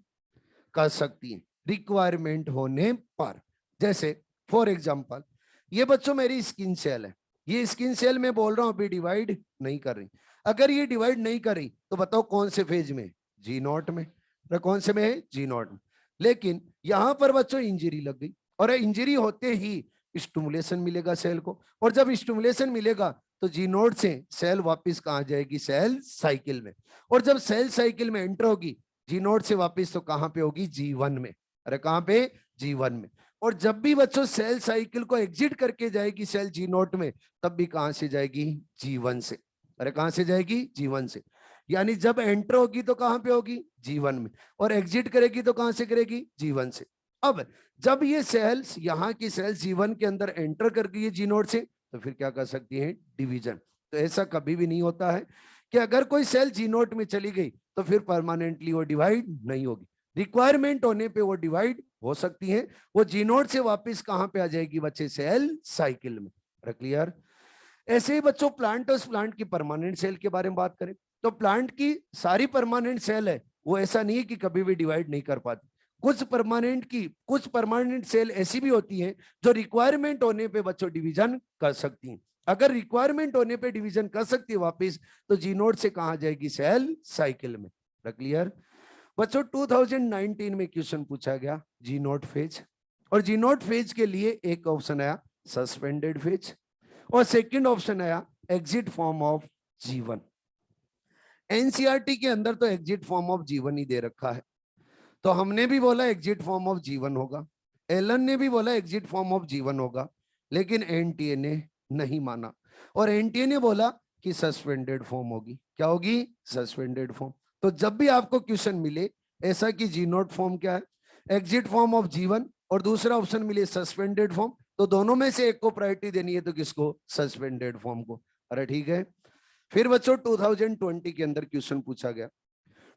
कर सकती है, रिक्वायरमेंट होने पर। जैसे फॉर एग्जांपल ये बच्चों मेरी स्किन सेल है, ये स्किन सेल मैं बोल रहा हूं अभी डिवाइड नहीं कर रही। अगर ये डिवाइड नहीं कर रही तो बताओ कौन से फेज में, जी नोट में। कौन से में है, जी नोट में। लेकिन यहां पर बच्चों इंजरी लग गई, और इंजरी होते ही स्टिमुलेशन मिलेगा सेल को, और जब स्टिमुलेशन मिलेगा तो जी नोट से सेल वापस कहां जाएगी, सेल साइकिल में। और जब सेल साइकिल में एंटर होगी जी नोट से वापस तो कहां पे होगी, जी1 में। अरे कहां पे, जी1 में। और जब भी बच्चों सेल साइकिल को एग्जिट करके जाएगी सेल जी नोट में, तब भी कहां से जाएगी, जी1 से। अरे कहां से जाएगी, जी1 से। यानी जब एंटर होगी तो कहां पे होगी, जी1 में, और एग्जिट करेगी तो कहां से करेगी, जी1 से। अब जब ये सेल्स यहाँ की सेल्स जी1 के अंदर एंटर कर गई है जी नोट से, तो फिर क्या कर सकती है, डिवीजन। तो ऐसा कभी भी नहीं होता है कि अगर कोई सेल जी नोट में चली गई तो फिर परमानेंटली वो डिवाइड नहीं होगी। रिक्वायरमेंट होने पे वो डिवाइड हो सकती है, वो जी नोट से वापस कहां पे आ जाएगी बच्चे, सेल साइकिल में। क्लियर? ऐसे ही बच्चों प्लांट और प्लांट की परमानेंट सेल के बारे में बात करें तो प्लांट की सारी परमानेंट सेल है वो ऐसा नहीं है कि कभी भी डिवाइड नहीं कर पाती। कुछ परमानेंट सेल ऐसी भी होती हैं जो रिक्वायरमेंट होने पे बच्चों डिवीजन कर सकती हैं। अगर रिक्वायरमेंट होने पे डिवीजन कर सकती है वापस, तो जी नोट से कहा जाएगी, सेल साइकिल में। क्लियर? बच्चों 2019 में क्वेश्चन पूछा गया जी नोट फेज, और जी नोट फेज के लिए एक ऑप्शन आया सस्पेंडेड फेज, और सेकंड ऑप्शन आया एग्जिट फॉर्म ऑफ जीवन। एनसीईआरटी के अंदर तो एग्जिट फॉर्म ऑफ जीवन ही दे रखा है, तो हमने भी बोला एग्जिट फॉर्म ऑफ जीवन होगा, एलन ने भी बोला एग्जिट फॉर्म ऑफ जीवन होगा, लेकिन एनटीए ने नहीं माना, और एनटीए ने बोला कि सस्पेंडेड फॉर्म होगी। क्या होगी, सस्पेंडेड फॉर्म। तो जब भी आपको क्वेश्चन मिले ऐसा कि जी नोट फॉर्म क्या है, एग्जिट फॉर्म ऑफ जीवन, और दूसरा ऑप्शन मिले सस्पेंडेड फॉर्म, तो दोनों में से एक को प्रायोरिटी देनी है, तो किसको, सस्पेंडेड फॉर्म को। अरे ठीक है। फिर बच्चों 2020 के अंदर क्वेश्चन पूछा गया।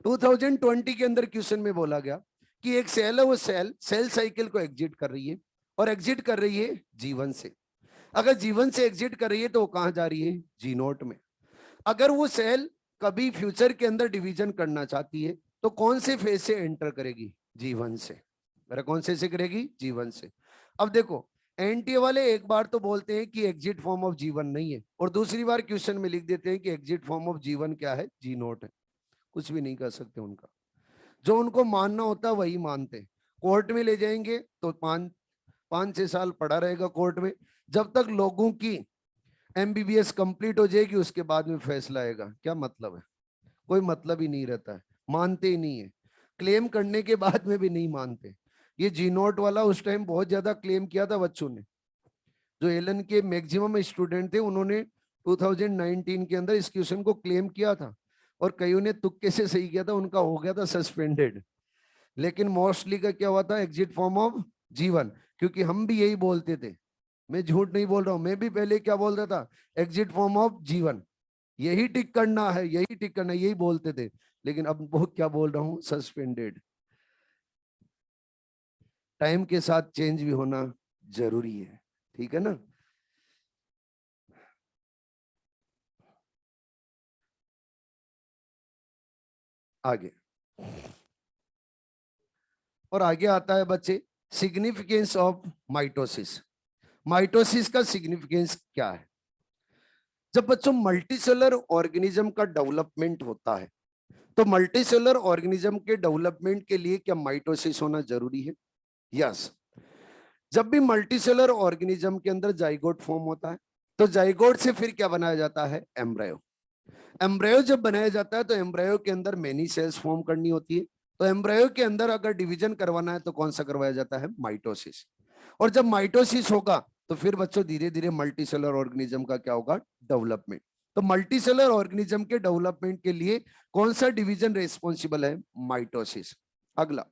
2020 के अंदर क्वेश्चन में बोला गया कि एक सेल है, वो सेल साइकिल को एग्जिट कर रही है, और एग्जिट कर रही है जीवन से। अगर जीवन से एग्जिट कर रही है तो वो कहां जा रही है, जी नोट में। अगर वो सेल कभी फ्यूचर के अंदर डिवीजन करना चाहती है तो कौन से फेज से एंटर करेगी, जीवन से। मेरा कौन से करेगी, जीवन से। अब देखो एनटीए वाले एक बार तो बोलते हैं कि एग्जिट फॉर्म ऑफ जीवन नहीं है, और दूसरी बार क्वेश्चन में लिख देते हैं कि एग्जिट फॉर्म ऑफ जीवन क्या है, जी नोट है। कुछ भी नहीं कर सकते उनका, जो उनको मानना होता है वही मानते हैं। कोर्ट में ले जाएंगे तो 5-6 साल पड़ा रहेगा कोर्ट में, जब तक लोगों की एमबीबीएस कंप्लीट हो जाएगी उसके बाद में फैसला आएगा। क्या मतलब है, कोई मतलब ही नहीं रहता है, मानते ही नहीं है, क्लेम करने के बाद में भी नहीं मानते। ये जी नोट वाला उस टाइम बहुत ज्यादा क्लेम किया था बच्चों ने, जो एलन के मैक्सिमम स्टूडेंट थे उन्होंने 2019 के अंदर इस क्वेश्चन को क्लेम किया था, और कईयों ने तुक्के से सही किया था, उनका हो गया था सस्पेंडेड। लेकिन मोस्टली का क्या हुआ था, एग्जिट फॉर्म ऑफ जीवन, क्योंकि हम भी यही बोलते थे। मैं झूठ नहीं बोल रहा हूं, मैं भी पहले क्या बोलता था, एग्जिट फॉर्म ऑफ जीवन, यही टिक करना है, यही टिक करना है, यही बोलते थे। लेकिन अब वो क्या बोल रहा हूं, सस्पेंडेड। टाइम के साथ चेंज भी होना जरूरी है, ठीक है ना। आगे, और आगे आता है बच्चे सिग्निफिकेंस ऑफ माइटोसिस। माइटोसिस का सिग्निफिकेंस क्या है? जब बच्चों मल्टीसेलर ऑर्गेनिज्म का डेवलपमेंट होता है, तो मल्टीसेलर ऑर्गेनिज्म के डेवलपमेंट के लिए क्या माइटोसिस होना जरूरी है? यस। जब भी मल्टीसेलर ऑर्गेनिज्म के अंदर जाइगोट फॉर्म होता है, तो जाइगोट से फिर क्या बनाया जाता है? एम्ब्रायो। एम्ब्रायो जब बनाया जाता है तो एम्ब्रायो के अंदर मेनी सेल्स फॉर्म करनी होती है। तो एम्ब्रायो के अंदर अगर डिवीजन करवाना है तो कौन सा करवाया जाता है? माइटोसिस। और जब माइटोसिस होगा तो फिर बच्चों धीरे धीरे मल्टीसेलर ऑर्गेनिज्म का क्या होगा? डेवलपमेंट। तो मल्टीसेलर ऑर्गेनिज्म के डेवलपमेंट के लिए कौन सा डिवीजन रेस्पॉन्सिबल है? माइटोसिस। अगला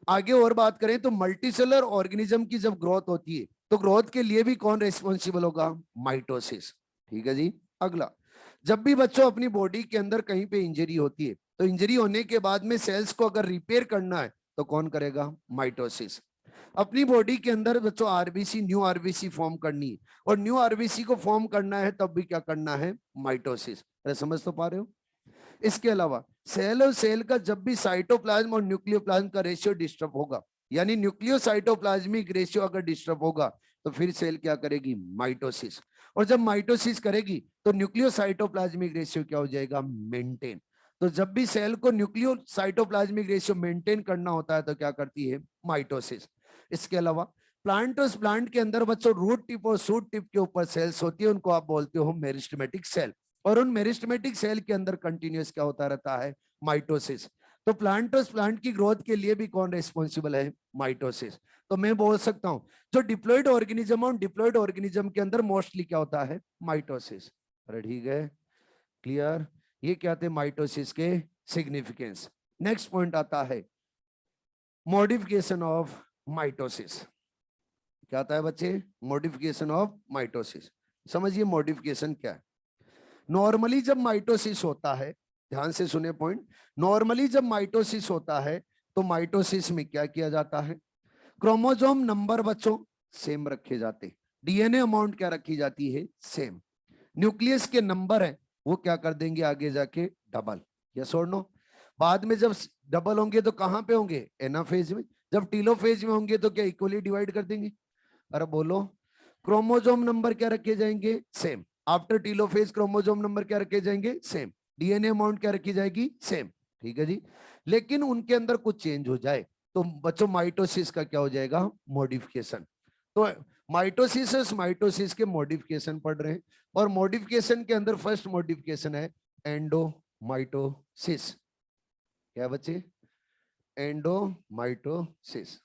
आगे और बात करें तो मल्टीसेलर ऑर्गेनिज्म की जब ग्रोथ होती है तो ग्रोथ के लिए भी कौन रेस्पॉन्सिबल होगा? माइटोसिस। ठीक है जी। अगला, जब भी बच्चों अपनी बॉडी के अंदर कहीं पे इंजरी होती है तो इंजरी होने के बाद में सेल्स को अगर रिपेयर करना है तो कौन करेगा? माइटोसिस। अपनी बॉडी के अंदर बच्चों आरबीसी, न्यू आरबीसी फॉर्म करनी है और न्यू आरबीसी को फॉर्म करना है तब भी क्या करना है? माइटोसिस। अरे समझ तो पा रहे हो? इसके अलावा सेल और सेल का जब भी साइटोप्लाज्म और न्यूक्लियोप्लाज्म का रेशियो डिस्टर्ब होगा, यानी न्यूक्लियोसाइटोप्लाज्मिक रेशियो अगर डिस्टर्ब होगा तो फिर सेल क्या करेगी? माइटोसिस। और जब माइटोसिस करेगी तो न्यूक्लियोसाइटोप्लाज्मिक रेशियो क्या हो जाएगा? मेंटेन। तो जब भी सेल को न्यूक्लियोसाइटोप्लाज्मिक रेशियो मेंटेन करना होता है तो क्या करती है? माइटोसिस। इसके अलावा प्लांट, उस प्लांट के अंदर बच्चों रूट टिप और शूट टिप के ऊपर सेल्स होती है, उनको आप बोलते हो मेरिस्टेमेटिक सेल। और उन मेरिस्टेमेटिक सेल के अंदर कंटिन्यूस क्या होता रहता है? माइटोसिस। तो प्लांट की ग्रोथ के लिए भी कौन रेस्पॉन्सिबल है? माइटोसिस। तो मैं बोल सकता हूं जो डिप्लॉयड ऑर्गेनिज्म और डिप्लॉयड ऑर्गेनिज्म के अंदर मोस्टली क्या होता है? माइटोसिस। अरे ठीक है, क्लियर। ये क्या थे माइटोसिस के सिग्निफिकेंस। नेक्स्ट पॉइंट आता है मॉडिफिकेशन ऑफ माइटोसिस। क्या आता है बच्चे? Modification of mitosis. समझिए मॉडिफिकेशन क्या है। नॉर्मली जब माइटोसिस होता है, ध्यान से सुने पॉइंट, नॉर्मली जब माइटोसिस होता है तो माइटोसिस में क्या किया जाता है? क्रोमोसोम नंबर बच्चों सेम रखे जाते, डीएनए अमाउंट क्या रखी जाती है? सेम। न्यूक्लियस के नंबर है वो क्या कर देंगे आगे जाके? डबल। Yes or no? बाद में जब डबल होंगे तो कहां पे होंगे? एनाफेज में। जब टीलोफेज में होंगे तो क्या इक्वली डिवाइड कर देंगे? अरे बोलो। क्रोमोसोम नंबर क्या रखे जाएंगे? Same. After telophase chromosome number क्या रखे जाएंगे? सेम। डीएनए अमाउंट क्या रखी जाएगी? सेम। ठीक है जी। लेकिन उनके अंदर कुछ चेंज हो जाए तो बच्चों माइटोसिस का क्या हो जाएगा? मॉडिफिकेशन। तो माइटोसिस के मॉडिफिकेशन पढ़ रहे हैं और मॉडिफिकेशन के अंदर फर्स्ट मॉडिफिकेशन है एंडोमाइटोसिस। क्या बच्चे? एंडोमाइटोसिस।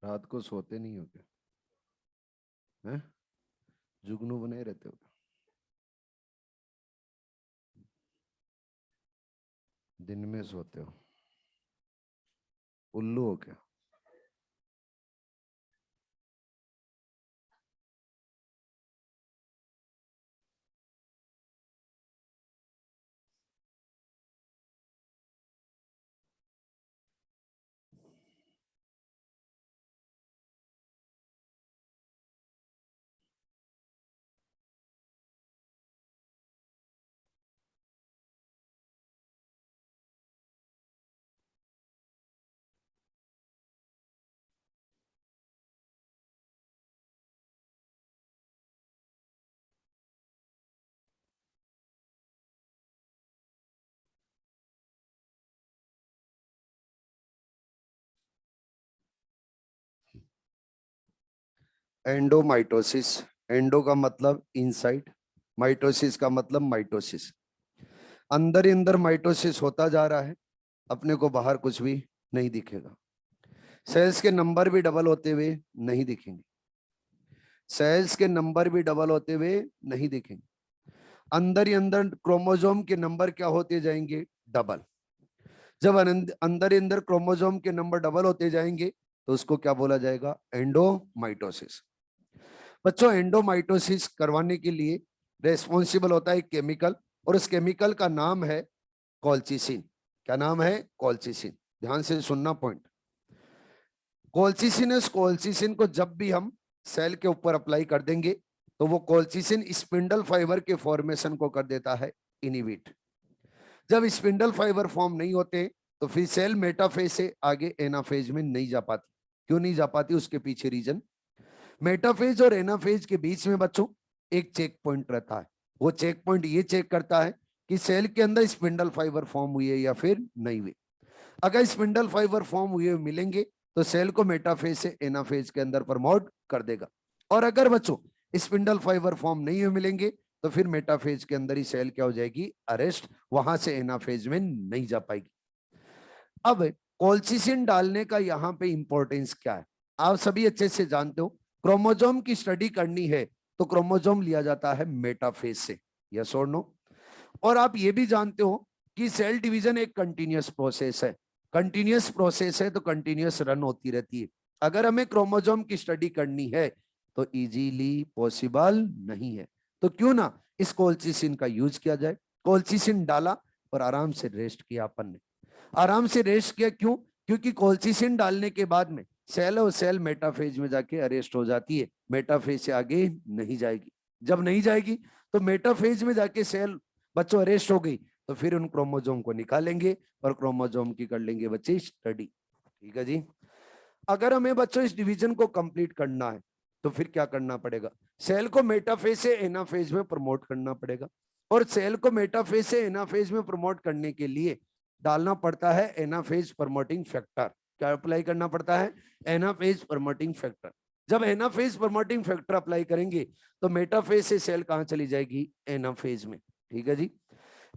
रात को सोते नहीं हो क्या? हैं? जुगनू बने रहते हो? दिन में सोते हो? उल्लू हो क्या? एंडोमाइटोसिस, एंडो का मतलब इनसाइड, माइटोसिस का मतलब माइटोसिस। अंदर ही अंदर माइटोसिस होता जा रहा है, अपने को बाहर कुछ भी नहीं दिखेगा। सेल्स के नंबर भी डबल होते हुए नहीं दिखेंगे, सेल्स के नंबर भी डबल होते हुए नहीं दिखेंगे। अंदर ही अंदर क्रोमोसोम के नंबर क्या होते जाएंगे? डबल। जब अंदर ही अंदर क्रोमोसोम के नंबर डबल होते जाएंगे तो उसको क्या बोला जाएगा? एंडोमाइटोसिस। बच्चों, एंडोमाइटोसिस करवाने के लिए रेस्पॉन्सिबल होता है केमिकल, और उस केमिकल का नाम है कॉल्चिसिन। क्या नाम है? कॉल्चिसिन। ध्यान से सुनना पॉइंट। कॉल्चिसिनस कॉल्चिसिन को जब भी हम सेल के ऊपर अप्लाई कर देंगे तो वो कॉल्चिसिन स्पिंडल फाइबर के फॉर्मेशन को कर देता है इनिबिट। जब स्पिंडल फाइबर फॉर्म नहीं होते तो फिर सेल मेटाफेज से आगे एनाफेज में नहीं जा पाती। क्यों नहीं जा पाती? उसके पीछे रीजन, मेटाफेज और एनाफेज के बीच में बच्चों एक चेक पॉइंट रहता है। वो चेक पॉइंट ये चेक करता है कि सेल के अंदर स्पिंडल फाइबर फॉर्म हुई है या फिर नहीं हुई। अगर स्पिंडल फाइबर फॉर्म हुए मिलेंगे तो सेल को मेटाफेज से एनाफेज के अंदर प्रमोट कर देगा, और अगर बच्चों स्पिंडल फाइबर फॉर्म नहीं हुए मिलेंगे तो फिर मेटाफेज के अंदर ही सेल क्या हो जाएगी? अरेस्ट, वहां से एनाफेज में नहीं जा पाएगी। अब कोल्चिसिन डालने का यहाँ पे इंपॉर्टेंस क्या है? आप सभी अच्छे से जानते हो, क्रोमोजोम की स्टडी करनी है तो क्रोमोजोम लिया जाता है मेटाफेज से, यस और नो। और आप ये भी जानते हो कि सेल डिवीजन एक कंटिन्यूअस प्रोसेस है। कंटिन्यूअस प्रोसेस है तो कंटिन्यूअस रन होती रहती है। अगर हमें क्रोमोजोम की स्टडी करनी है तो इजीली पॉसिबल नहीं है। तो क्यों ना इस कोल्चिसिन का यूज किया जाए। कोल्चिसिन डाला और आराम से रेस्ट किया अपन ने, आराम से रेस्ट किया। क्यों? क्योंकि कोल्चिसिन डालने के बाद में सेल और सेल मेटाफेज में जाके अरेस्ट हो जाती है, मेटाफेज से आगे नहीं जाएगी। जब नहीं जाएगी तो मेटाफेज में जाके सेल बच्चों अरेस्ट हो गई तो फिर उन क्रोमोजोम को निकालेंगे और क्रोमोजोम की कर लेंगे बच्चे स्टडी। ठीक है जी। अगर हमें बच्चों इस डिवीजन को कंप्लीट करना है तो फिर क्या करना पड़ेगा? सेल को मेटाफेज से एनाफेज में प्रमोट करना पड़ेगा, और सेल को मेटाफेज से एनाफेज में प्रमोट करने के लिए डालना पड़ता है एनाफेज प्रमोटिंग फैक्टर। क्या अप्लाई करना पड़ता है? Anaphase promoting factor. जब एनाफेज प्रमोटिंग फैक्टर अप्लाई करेंगे तो मेटाफेज से सेल कहां चली जाएगी? एनाफेज में। ठीक है जी।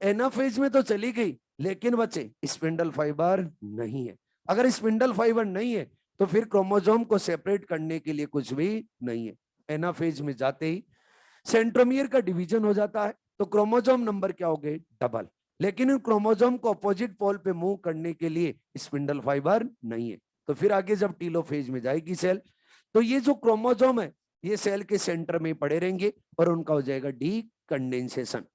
एनाफेज में तो चली गई, लेकिन बच्चे स्पिंडल फाइबर नहीं है। अगर स्पिंडल फाइबर नहीं है तो फिर क्रोमोसोम को सेपरेट करने के लिए कुछ भी नहीं है। एनाफेज में जाते ही सेंट्रोमियर का डिवीजन हो जाता है तो क्रोमोसोम नंबर क्या हो गए? डबल। लेकिन इन क्रोमोसोम को अपोजिट पोल पे मूव करने के लिए स्पिंडल फाइबर नहीं है। तो फिर आगे जब टीलोफेज में जाएगी सेल तो ये जो क्रोमोसोम है ये सेल के सेंटर में पड़े रहेंगे और उनका हो जाएगा डी कंडेंसेशन।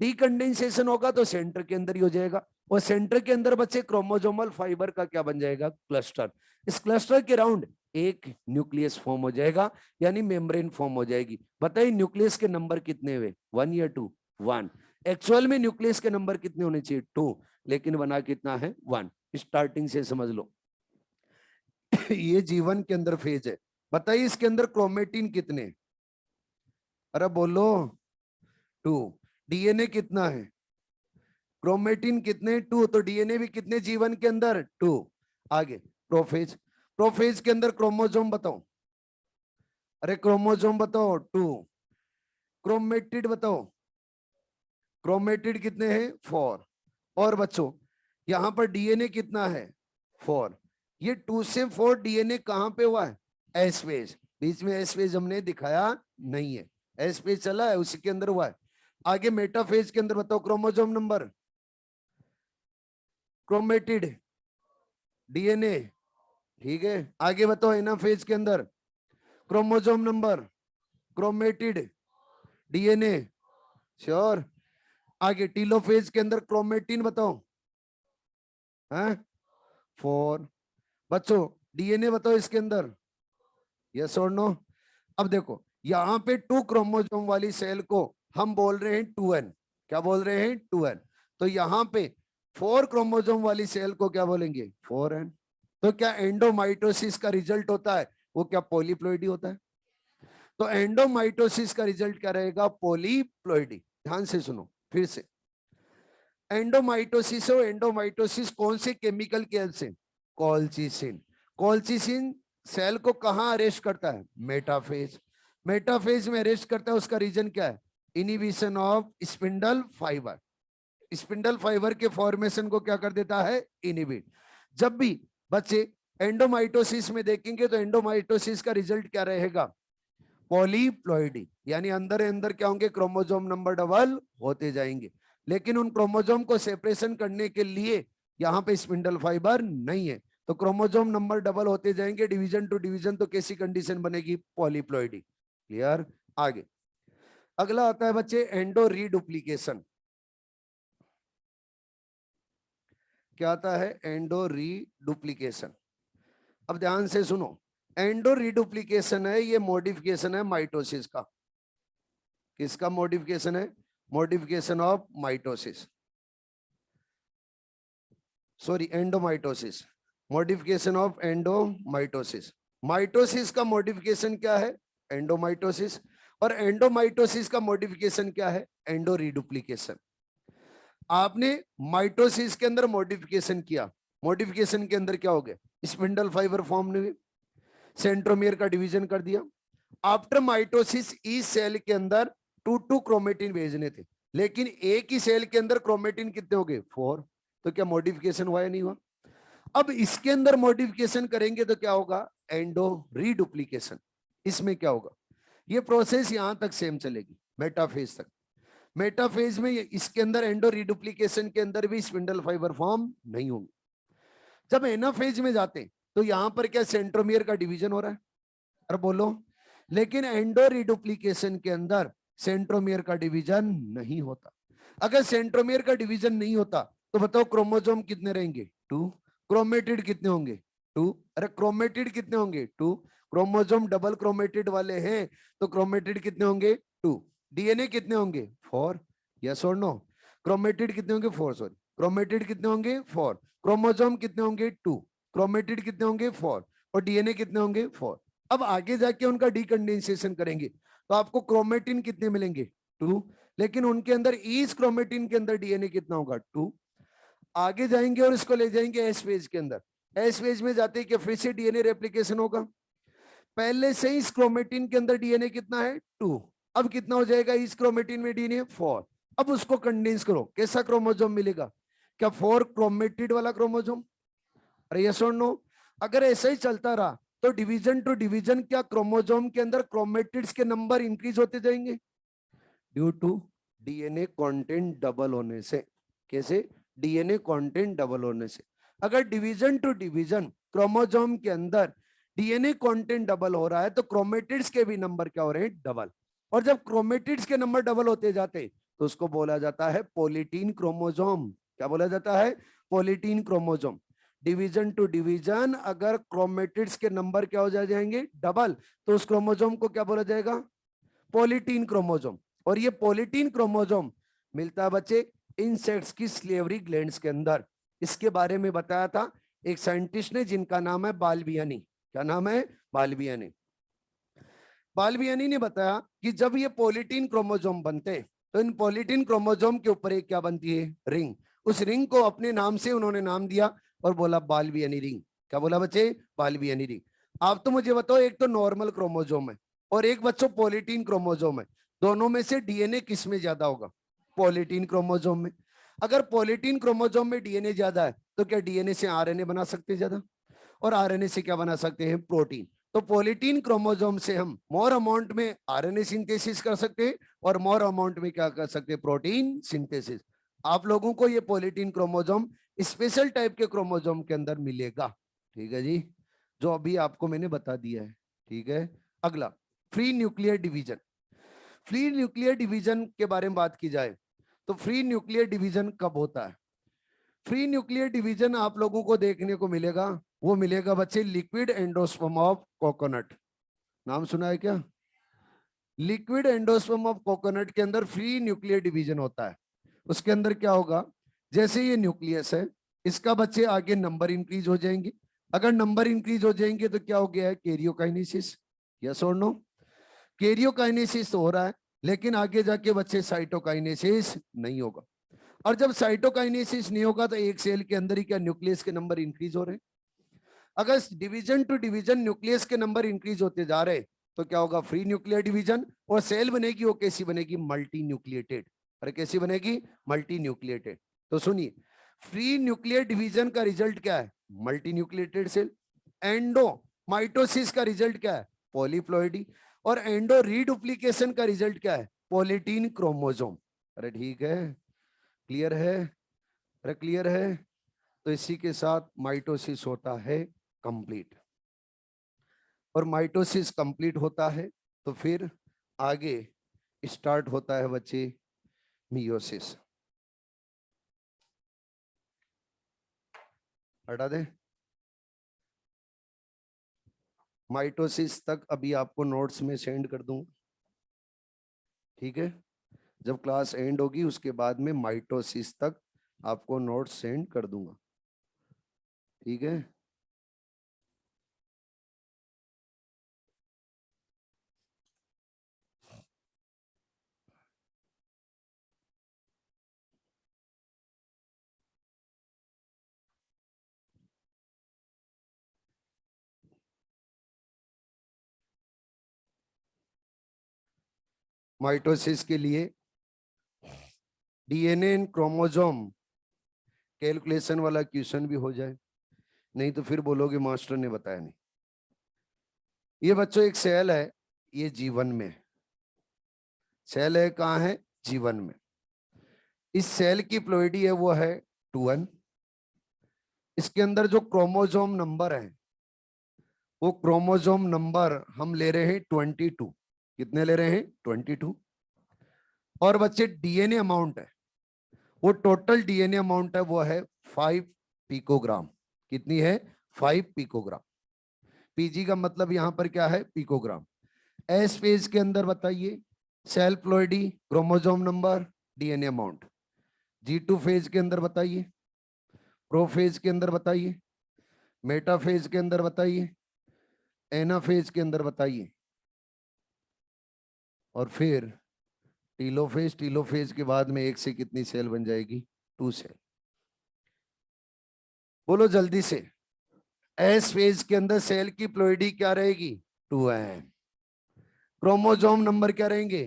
डीकंडेंसेशन होगा तो सेंटर के अंदर ही हो जाएगा, और सेंटर के अंदर बच्चे क्रोमोसोमल फाइबर का क्या बन जाएगा? क्लस्टर। इस क्लस्टर के राउंड एक न्यूक्लियस फॉर्म हो जाएगा, यानी मेम्ब्रेन फॉर्म हो जाएगी। बताइए न्यूक्लियस के नंबर कितने हुए? 1 या 2? 1। एक्चुअल में न्यूक्लियस के नंबर कितने होने चाहिए? 2, लेकिन बना कितना है? 1। स्टार्टिंग से समझ लो। ये जीवन के अंदर फेज है। बताइए इसके अंदर क्रोमेटिन कितने? अरे बोलो। 2। डीएनए कितना है? क्रोमेटिन कितने? 2। तो डीएनए भी कितने जीवन के अंदर? 2। आगे प्रोफेज, प्रोफेज के अंदर क्रोमोसोम बताओ। अरे क्रोमोसोम बताओ। 2। क्रोमेटिड बताओ, क्रोमेटिड कितने हैं? 4। और बच्चों यहां पर डीएनए कितना है? 4। ये 2 से 4 डीएनए कहां पे हुआ है? S phase. बीच में एस फेज हमने दिखाया नहीं है, एस फेज चला है उसी के अंदर हुआ है। आगे मेटाफेज के अंदर बताओ क्रोमोसोम नंबर, क्रोमेटिड, डीएनए। ठीक है, आगे बताओ एनाफेज के अंदर chromosome number, chromatid, DNA. Sure. आगे टीलोफेज के अंदर क्रोमेटिन बताओ। हैं? 4। बच्चों डीएनए बताओ इसके अंदर, यस और नो। अब देखो यहां पे 2 क्रोमोसोम वाली सेल को हम बोल रहे हैं 2n। क्या बोल रहे हैं? 2n। तो यहां पे 4 क्रोमोसोम वाली सेल को क्या बोलेंगे? 4n। तो क्या एंडोमाइटोसिस का रिजल्ट होता है वो क्या पॉलीप्लोइडी होता है? तो एंडोमाइटोसिस का रिजल्ट क्या रहेगा? पॉलीप्लोइडी। ध्यान से सुनो फिर से। एंडोमाइटोसिस हो, एंडोमाइटोसिस कौन से केमिकल की हेल्प से? कॉल्चिसिन। कॉल्चिसिन सेल को कहां अरेस्ट करता है? मेटाफेज। मेटाफेज में अरेस्ट करता है, उसका रीजन क्या है? Inhibition of spindle fibre. Spindle fibre के फॉर्मेशन को क्या कर देता है? इनिबिट। जब भी बच्चे एंडोमाइटोसिस में देखेंगे तो एंडोमाइटोसिस का रिजल्ट क्या रहेगा? पॉलीप्लॉइडी, यानी अंदर अंदर क्या होंगे? क्रोमोसोम नंबर डबल होते जाएंगे। लेकिन उन क्रोमोसोम को सेपरेशन करने के लिए यहाँ पे स्पिंडल फाइबर नहीं है, तो क्रोमोसोम नंबर डबल होते जाएंगे, डिवीजन टू डिवीजन, तो कैसी कंडीशन बनेगी? पॉलीप्लॉइडी। क्लियर? आगे अगला आता है बच्चे एंडो रीडुप्लीकेशन। क्या आता है? Endo reduplication. अब ध्यान से सुनो, एंडो रीडुप्लीकेशन है, ये मॉडिफिकेशन है माइटोसिस का। किसका मॉडिफिकेशन है? Modification of mitosis, sorry एंडोमाइटोसिस। Modification of एंडोमाइटोसिस। Mitosis का मॉडिफिकेशन क्या है? एंडोमाइटोसिस। और एंडोमाइटोसिस का मॉडिफिकेशन क्या है? Endo reduplication. आपने माइटोसिस के अंदर मॉडिफिकेशन किया, मॉडिफिकेशन के अंदर क्या हो गया? स्पिंडल फाइबर फॉर्म हुए, सेंट्रोमियर का डिवीजन कर दिया। आफ्टर माइटोसिस इस सेल के अंदर 2 क्रोमेटिन भेजने थे, लेकिन एक ही सेल के अंदर क्रोमेटिन कितने हो गए? 4। तो क्या मॉडिफिकेशन हुआ या नहीं हुआ? अब इसके अंदर मॉडिफिकेशन करेंगे तो क्या होगा? Endo reduplication. इसमें क्या होगा? ये प्रोसेस यहां तक सेम चलेगी, मेटाफेज तक। मेटाफेज में इसके अंदर एंडो रीडुप्लीकेशन के अंदर भी स्पिंडल फाइबर फॉर्म नहीं होंगे। जब एनाफेज में जाते हैं तो यहां पर क्या सेंट्रोमियर का डिवीजन हो रहा है? अरे बोलो। लेकिन एंडो रीडुप्लीकेशन के अंदर सेंट्रोमियर का डिवीजन नहीं होता। अगर सेंट्रोमियर का डिवीजन नहीं होता तो बताओ क्रोमोसोम कितने रहेंगे? 2। क्रोमेटिड कितने होंगे? 2। अरे क्रोमेटिड कितने होंगे? 2। क्रोमोसोम डबल क्रोमेटिड वाले हैं तो क्रोमेटिड कितने होंगे? 2। डीएनए कितने होंगे? 4। Yes or no? क्रोमेटिड कितने होंगे? 4, सॉरी, क्रोमेटिड कितने होंगे? 4। क्रोमोसोम कितने होंगे? 2। क्रोमेटिड कितने होंगे? 4। और डीएनए कितने होंगे? 4। अब आगे जाके उनका डीकंडेंसेशन करेंगे तो आपको क्रोमेटिन कितने मिलेंगे? 2। लेकिन उनके अंदर इस क्रोमेटिन के अंदर डीएनए कितना होगा? 2। आगे जाएंगे और इसको ले जाएंगे एस फेज के अंदर। एस फेज में जाते हैं कि फिर से डीएनए रेप्लिकेशन होगा। पहले से इस क्रोमेटिन के अंदर डीएनए कितना है? 2। अब कितना हो जाएगा इस क्रोमेटिन में डीएनए? 4। अब उसको कंडेंस करो, कैसा क्रोमोसोम मिलेगा? क्या 4 क्रोमेटिड वाला क्रोमोसोम? अरे यस और नो? अगर ऐसा ही चलता रहा तो डिवीजन टू डिवीजन क्या क्रोमोसोम के अंदर क्रोमेटिड्स के नंबर इंक्रीज होते जाएंगे? Due to DNA content double होने से। कैसे? डीएनए कंटेंट डबल होने से। अगर डिवीजन टू डिवीजन क्रोमोसोम के अंदर डीएनए कंटेंट डबल हो रहा है तो क्रोमेटिड्स के भी नंबर क्या हो रहे हैं? डबल। और जब क्रोमेटिड्स के नंबर डबल होते जाते तो उसको बोला जाता है पॉलीटीन क्रोमोसोम। क्या बोला जाता है? Polytene chromosome. Division to division अगर क्रोमेटिड्स के नंबर क्या हो जाएंगे? डबल, तो उस क्रोमोसोम को क्या बोला जाएगा? Polytene chromosome. और ये पॉलीटीन क्रोमोसोम मिलता है बच्चे इंसेक्ट्स की स्लेवरी ग्लैंड्स के अंदर। इसके बारे में बताया था एक साइंटिस्ट ने जिनका नाम है बाल्बियानी। क्या नाम है? बाल्बियानी। बाल्बियानी ने बताया कि जब ये पॉलीटीन क्रोमोसोम बनते तो इन पॉलीटीन क्रोमोसोम के ऊपर एक क्या बनती है? रिंग। उस रिंग को अपने नाम से उन्होंने नाम दिया और बोला बाल्बियानी रिंग। क्या बोला बच्चे? बाल्बियानी रिंग। आप तो मुझे बताओ, एक तो नॉर्मल क्रोमोसोम है और एक बच्चों पॉलीटीन क्रोमोसोम है, दोनों में से डीएनए किस में ज्यादा होगा? पॉलीटीन क्रोमोसोम में। अगर पॉलीटीन क्रोमोसोम में डीएनए ज्यादा है तो क्या डीएनए से आरएनए बना सकते हैं ज्यादा? और आरएनए से क्या बना सकते हैं? प्रोटीन। तो पॉलीटीन क्रोमोसोम से हम मोर अमाउंट में आरएनए सिंथेसिस कर सकते हैं और मोर अमाउंट में क्या कर सकते हैं? Protein synthesis. आप लोगों को ये पॉलीटीन क्रोमोसोम स्पेशल टाइप के क्रोमोसोम के अंदर मिलेगा। ठीक है जी, जो अभी आपको मैंने बता दिया है। ठीक है, अगला free nuclear division. Free nuclear division के बारे में बात की जाए तो फ्री न्यूक्लियर डिवीजन कब होता है? फ्री न्यूक्लियर डिवीजन आप लोगों को देखने को मिलेगा, वो मिलेगा बच्चे लिक्विड एंडोस्पर्म ऑफ कोकोनट। नाम सुना है क्या? लिक्विड एंडोस्पर्म ऑफ कोकोनट के अंदर फ्री न्यूक्लियर डिवीजन होता है। उसके अंदर क्या होगा? जैसे ये न्यूक्लियस है, इसका बच्चे आगे नंबर इंक्रीज हो जाएंगे। अगर नंबर इंक्रीज हो जाएंगे तो क्या हो गया है? Karyokinesis. Yes or no? Karyokinesis तो हो रहा है, लेकिन आगे जाके बच्चे साइटोकाइनेसिस नहीं होगा। और जब साइटोकाइनेसिस नहीं होगा तो एक सेल के अंदर ही क्या न्यूक्लियस के नंबर इंक्रीज हो रहे हैं? अगर डिवीजन टू डिवीजन न्यूक्लियस के नंबर इंक्रीज होते जा रहे तो क्या होगा, फ्री न्यूक्लियर डिवीजन, और सेल बनेगी वो कैसी बनेगी, मल्टी न्यूक्लिएटेड। अरे कैसी बनेगी, मल्टी न्यूक्लिएटेड। तो सुनिए, फ्री न्यूक्लियर डिवीजन का रिजल्ट क्या है, multinucleated cell. Endomitosis का रिजल्ट क्या है, पॉलीप्लॉइडी। और एंडो रीडुप्लीकेशन का रिजल्ट क्या है, पॉलीटीन क्रोमोसोम। अरे ठीक है, क्लियर है, अरे क्लियर है। तो इसी के साथ माइटोसिस होता है कंप्लीट, और माइटोसिस कंप्लीट होता है तो फिर आगे स्टार्ट होता है बच्चे मियोसिस। हटा दे, माइटोसिस तक अभी आपको नोट्स में सेंड कर दूं, ठीक है। जब क्लास एंड होगी उसके बाद में माइटोसिस तक आपको नोट्स सेंड कर दूंगा, ठीक है। माइटोसिस के लिए डीएनए एंड क्रोमोसोम कैलकुलेशन वाला क्वेश्चन भी हो जाए, नहीं तो फिर बोलोगे मास्टर ने बताया नहीं। ये बच्चों एक सेल है, ये जीवन में सेल है, कहाँ है, जीवन में। इस सेल की प्लॉइडी है वो है 2n। इसके अंदर जो क्रोमोसोम नंबर है वो क्रोमोसोम नंबर हम ले रहे हैं 22। कितने ले रहे हैं, 22। और बच्चे डीएनए अमाउंट है, वो टोटल डीएनए अमाउंट है वो है 5 पिकोग्राम। कितनी है, 5 पिकोग्राम। पीजी का मतलब यहां पर क्या है, पिकोग्राम। एस फेज के अंदर बताइए, cell ploidy, chromosome number, DNA amount. G2 phase के अंदर बताइए, प्रोफेज के अंदर बताइए, मेटाफेज के अंदर बताइए, एनाफेज के अंदर बताइए, और फिर टीलोफेज। टीलोफेज के बाद में एक से कितनी सेल बन जाएगी, 2 सेल। बोलो जल्दी से। एस फेज के अंदर सेल की प्लॉइडी क्या रहेगी, 2n। क्रोमोसोम नंबर क्या रहेंगे,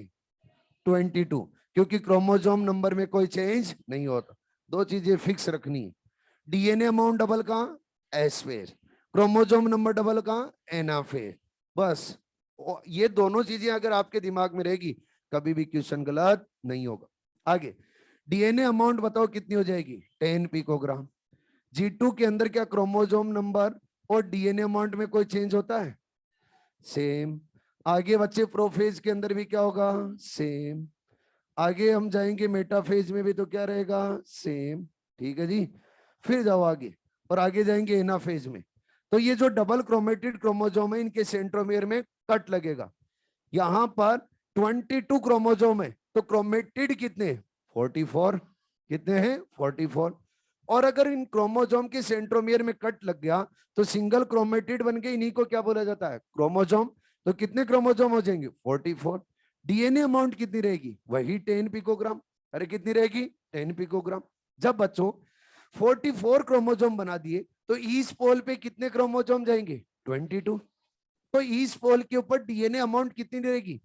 22, क्योंकि क्रोमोसोम नंबर में कोई चेंज नहीं होता। दो चीजें फिक्स रखनी है, डीएनए अमाउंट डबल कहाँ, S phase, chromosome number double कहाँ, एना फेज। बस ये दोनों चीजें अगर आपके दिमाग में रहेगी कभी भी क्वेश्चन गलत नहीं होगा। आगे डीएनए अमाउंट बताओ कितनी हो जाएगी, 10 पिकोग्राम। G2 के अंदर क्या क्रोमोसोम नंबर और डीएनए अमाउंट में कोई चेंज होता है, सेम। आगे बच्चे प्रोफेज के अंदर भी क्या होगा, सेम। आगे हम जाएंगे मेटाफेज में भी तो क्या रहेगा, सेम। ठीक है जी, फिर जाओ आगे, और आगे जाएंगे एनाफेज में। तो ये जो डबल क्रोमेटिड क्रोमोसोम है इनके सेंट्रोमियर में कट लगेगा। यहां पर 22 क्रोमोसोम है तो क्रोमेटिड कितने, 44। कितने हैं, 44। और अगर इन क्रोमोसोम के सेंट्रोमियर में कट लग गया तो सिंगल क्रोमेटिड बन के इन्हीं को क्या बोला जाता है, क्रोमोसोम। तो कितने क्रोमोसोम हो जाएंगे, 44। डीएनए अमाउंट कितनी रहेगी, वही 10 पिकोग्राम। अरे कितनी रहेगी, 10 पिकोग्राम। जब बच्चों 44 क्रोमोसोम बना दिए तो ईस्ट पोल पे कितने क्रोमोसोम जाएंगे, 22। तो ईस्ट पोल के ऊपर डीएनए अमाउंट कितनी रहेगी,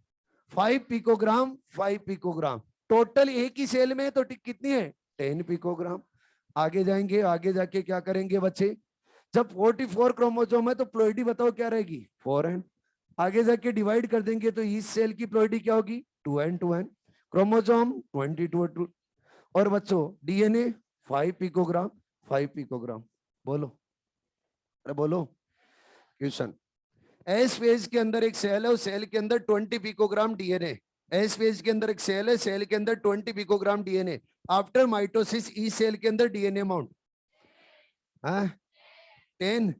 5 पिकोग्राम, 5 पिकोग्राम। टोटल एक ही सेल में तो कितनी है, 10 पिकोग्राम। आगे जाएंगे, आगे जाके क्या करेंगे बच्चे, जब 44 क्रोमोसोम है तो प्लॉइडी बताओ क्या रहेगी, 4n। आगे जाके डिवाइड कर देंगे तो इस सेल की प्लॉइडी क्या होगी, 2n 2n। क्रोमोसोम 22। और बच्चों डीएनए 5 पिकोग्राम, 5 पिकोग्राम। बोलो, अरे बोलो क्वेश्चन। एस फेज के अंदर एक सेल है, उस सेल के अंदर 20 पिकोग्राम डीएनए। एस फेज के अंदर एक सेल है, सेल के अंदर 20 पिकोग्राम डीएनए। आफ्टर माइटोसिस ई सेल के अंदर डीएनए अमाउंट 10।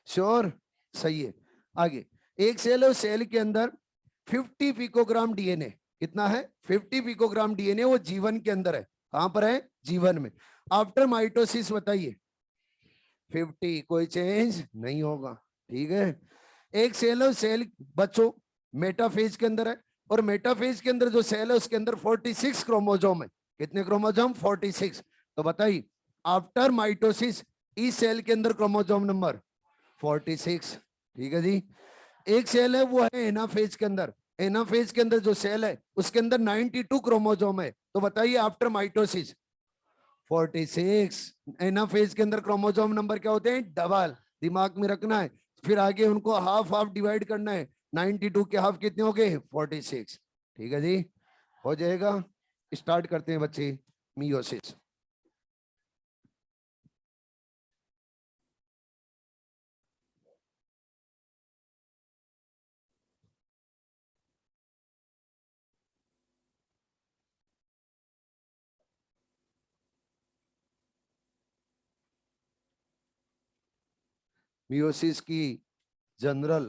श्योर, सही है। आगे एक सेल है, उस सेल के अंदर 50 पिकोग्राम डीएनए। कितना है, 50 पिकोग्राम डीएनए। वो जीवन के अंदर है, कहां पर है, जीवन में। आफ्टर माइटोसिस बताइए, 50, कोई चेंज नहीं होगा। ठीक है। एक सेल है, सेल बच्चों मेटाफेज के अंदर है, और मेटाफेज के अंदर जो सेल है उसके अंदर 46 क्रोमोसोम है। कितने क्रोमोसोम, 46। तो बताइए आफ्टर माइटोसिस इस सेल के अंदर क्रोमोसोम नंबर 46। ठीक है जी। एक सेल है वो है एनाफेज के अंदर। एनाफेज के अंदर जो सेल है उसके अंदर 92 क्रोमोसोम है। तो बताइए आफ्टर माइटोसिस 46। एनाफेज के अंदर क्रोमोसोम नंबर क्या होते हैं? डबल। दिमाग में रखना है। फिर आगे उनको हाफ हाफ डिवाइड करना है। 92 के हाफ कितने हो गए? 46। ठीक है जी, हो जाएगा। स्टार्ट करते हैं बच्चे मियोसिस। मियोसिस की जनरल